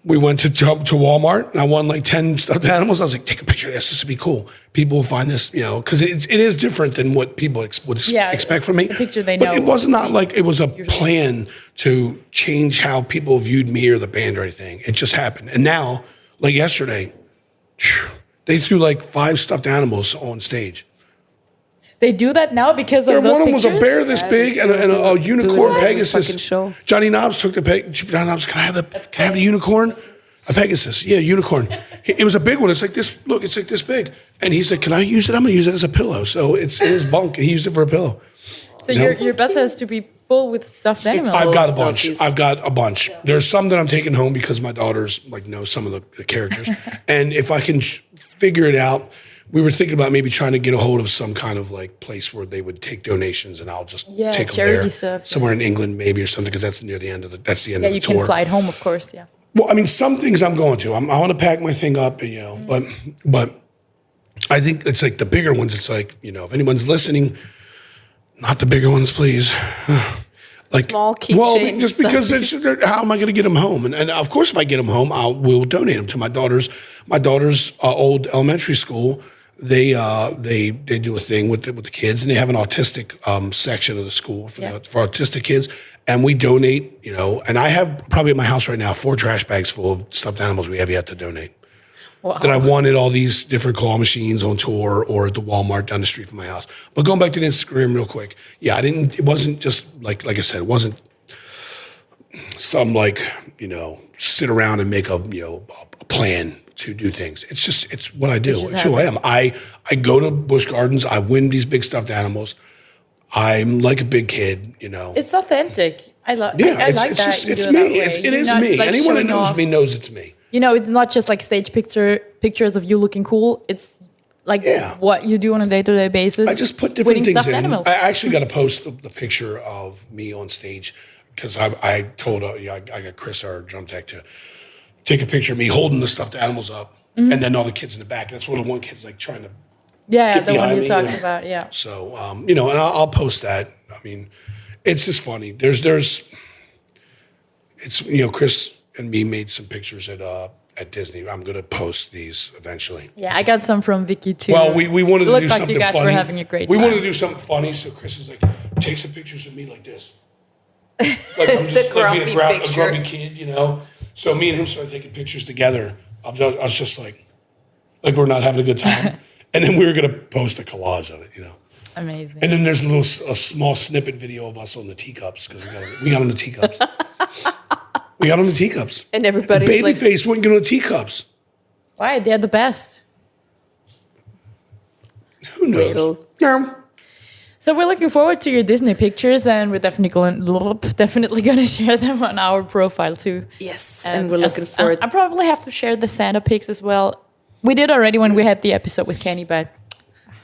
We went to Walmart and I won like 10 stuffed animals. I was like, take a picture of this. This would be cool. People will find this, because it is different than what people would expect from me. The picture they know. But it was not like it was a plan to change how people viewed me or the band or anything. It just happened. And now, like yesterday, they threw like 5 stuffed animals on stage. They do that now because of those one pictures? One was a bear this big and a unicorn Pegasus. Show. Johnny Knobs took Johnny Knobs, can I have the unicorn? A Pegasus, yeah, unicorn. It was a big one. It's like this. Look, it's like this big. And he's like, "Can I use it? I'm going to use it as a pillow." So it's in his bunk, and he used it for a pillow. So your bus has to be full with stuffed animals. I've got a bunch. There's some that I'm taking home because my daughters know some of the characters, and if I can figure it out. We were thinking about maybe trying to get a hold of some kind of like place where they would take donations, and I'll just take them there, stuff, somewhere in England maybe or something, because that's near the end of the. That's the end of the tour. Yeah, you can fly it home, of course. Yeah. Well, I mean, some things I'm going to. I want to pack my thing up, but I think it's like the bigger ones. It's like if anyone's listening, not the bigger ones, please. Like small keychains. Just because how am I going to get them home? And of course, if I get them home, we'll donate them to my daughter's old elementary school. They do a thing with the kids, and they have an autistic section of the school for autistic kids, and we donate. And I have probably at my house right now 4 trash bags full of stuffed animals we have yet to donate. Wow. That I won at all these different claw machines on tour or at the Walmart down the street from my house. But going back to the Instagram real quick, it wasn't just like I said, it wasn't some sit around and make a plan to do things. It's what I do. It's who I am. I go to Busch Gardens. I win these big stuffed animals. I'm like a big kid, It's authentic. I like it's that. It's me. It is me. Anyone that knows me knows it's me. It's not just like stage pictures of you looking cool. It's like what you do on a day-to-day basis. I just put different things in. Animals. I actually got to post the picture of me on stage because I told I got Chris, our drum tech, to take a picture of me holding the stuffed animals up, and then all the kids in the back. That's what the one kid's like trying to. Yeah, the one you're talking about. Yeah. So and I'll post that. I mean, it's just funny. There's it's Chris and me made some pictures at Disney. I'm going to post these eventually. Yeah, I got some from Vicky too. Well, we wanted to do something you guys funny. Were having a great we time. wanted to do something funny, so Chris is like, take some pictures of me like this. Like I'm just like being a grumpy kid, So me and him started taking pictures together. I was just like we're not having a good time. And then we were going to post a collage of it, Amazing. And then there's a small snippet video of us on the teacups because we got on the teacups. We got on the teacups. And everybody's Babyface wouldn't get on the teacups. Why? They're the best. Who knows? No. So we're looking forward to your Disney pictures, and we're definitely going to share them on our profile too. Yes, and we're looking forward. I probably have to share the Santa pics as well. We did already when we had the episode with Cannibal.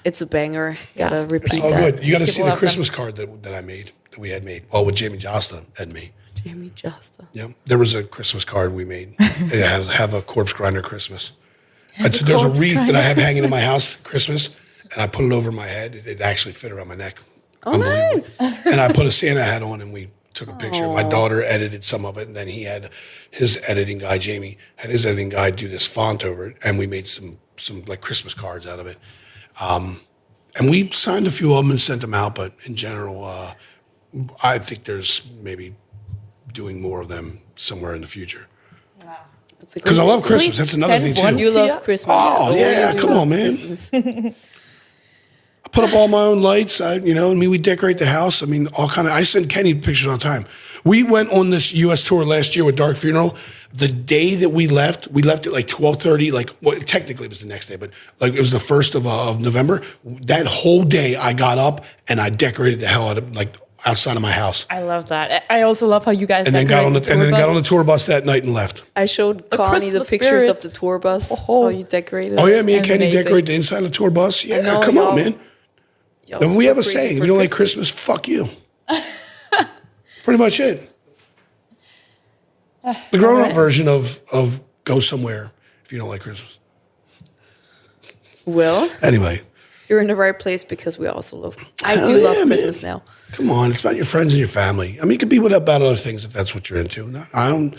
It's a banger. Gotta repeat that. Oh, good. You got to People see the Christmas card that I made, that we had made. Well, with Jamie Josta and me. Jamie Josta. Yeah, there was a Christmas card we made. It has have a Corpsegrinder Christmas. There's a wreath that I have hanging in my house Christmas, and I put it over my head. It actually fit around my neck. Oh, nice. And I put a Santa hat on, and we took a picture. My daughter edited some of it, and then he had his editing guy, Jamie, had his editing guy do this font over it, and we made some like Christmas cards out of it. And we signed a few of them and sent them out, but in general, I think there's maybe doing more of them somewhere in the future. Wow. Because I love Christmas. That's another thing, too. You love Christmas. Oh, yeah. Come on, man. I put up all my own lights. We decorate the house. I mean, I send Kenny pictures all the time. We went on this U.S. tour last year with Dark Funeral. The day that we left at like 12:30. Technically it was the next day, but it was the 1st of November. That whole day I got up and I decorated the hell out of outside of my house. I love that. I also love how you guys And then got on the tour bus that night and left. I showed Connie the Christmas pictures spirit. of the tour bus. Oh. How you decorated. Oh yeah, me and Kenny Amazing. decorate the inside of the tour bus. Yeah, know, come on, y'all- man. Y'all And we super have a crazy saying: if for you don't like Christmas, fuck you. Pretty much it. The grown-up version of go somewhere if you don't like Christmas. Well, Anyway, you're in the right place because we also love. I Hell do love yeah, Christmas man. now. come on, it's about your friends and your family. I mean, you can be about other things if that's what you're into. I don't.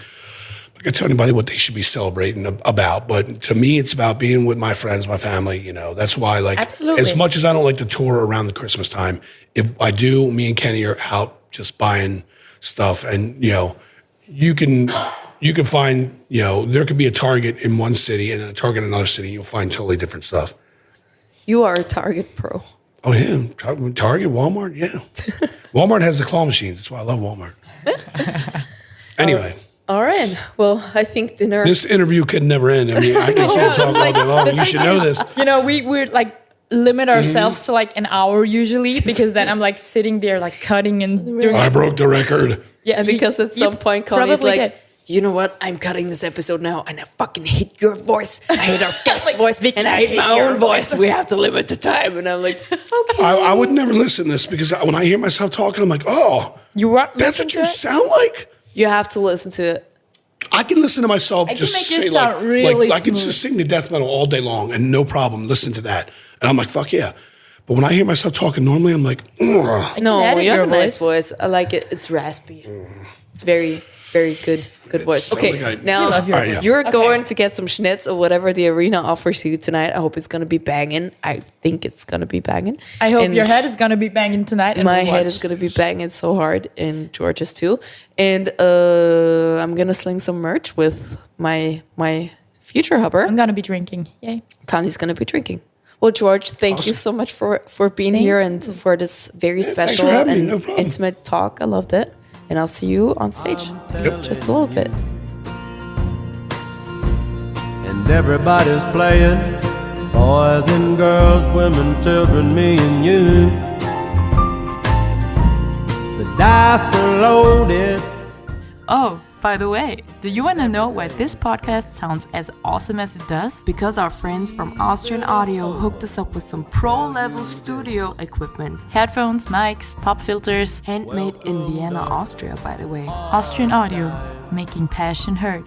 I can tell anybody what they should be celebrating about, but to me, it's about being with my friends, my family. You know, that's why. Like, Absolutely. as much as I don't like to tour around the Christmas time, if I do, me and Kenny are out just buying stuff, and you can find, there could be a Target in one city and a Target in another city. You'll find totally different stuff. You are a Target pro. Oh yeah, Target, Walmart, yeah. Walmart has the claw machines. That's why I love Walmart. Anyway. All right. Well, I think dinner. This interview could never end. I mean, I can sit and talk all day long. You should know this. We like limit ourselves to like an hour usually, because then I'm like sitting there like cutting and doing. I broke the record. Yeah, and because at some point Connie's probably like, did. you know what? I'm cutting this episode now, and I fucking hate your voice. I hate our guest's voice, and I hate my own voice. We have to limit the time. And I'm like, okay. I would never listen to this because when I hear myself talking, I'm like, oh, You what? that's what you sound like? You have to listen to it. I can listen to myself can just make you say sound really I can smooth. just sing the death metal all day long and no problem. Listen to that. And I'm like, fuck yeah. But when I hear myself talking normally, I'm like, ugh. No, edit you have your a nice voice. I like it. It's raspy. It's very, very good voice. so Okay, like now love your All right, yeah. you're going to get some schnitz or whatever the arena offers you tonight. I hope it's going to be banging. I think it's going to be banging. I hope And your head is gonna be banging tonight. And my we'll head watch. is going to be banging so hard, and George's too. And I'm going to sling some merch with my future hubber. I'm gonna be drinking. Yay! Connie's going to be drinking. Well, George, thank you so much for being here and for this very thanks special for having me. and No problem. intimate talk. I loved it. And I'll see you on stage. Just a little bit. And everybody's playing, boys and girls, women, children, me and you. The dice are loaded. Oh, by the way, do you want to know why this podcast sounds as awesome as it does? Because our friends from Austrian Audio hooked us up with some pro-level studio equipment. Headphones, mics, pop filters, Handmade in Vienna, Austria, by the way. Austrian Audio, making passion heard.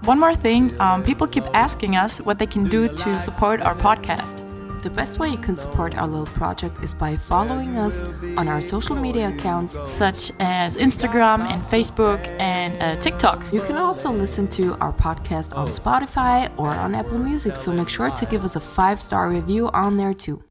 One more thing, people keep asking us what they can do to support our podcast. The best way you can support our little project is by following us on our social media accounts. Such as Instagram and Facebook and TikTok. You can also listen to our podcast on Spotify or on Apple Music, so make sure to give us a 5-star review on there too.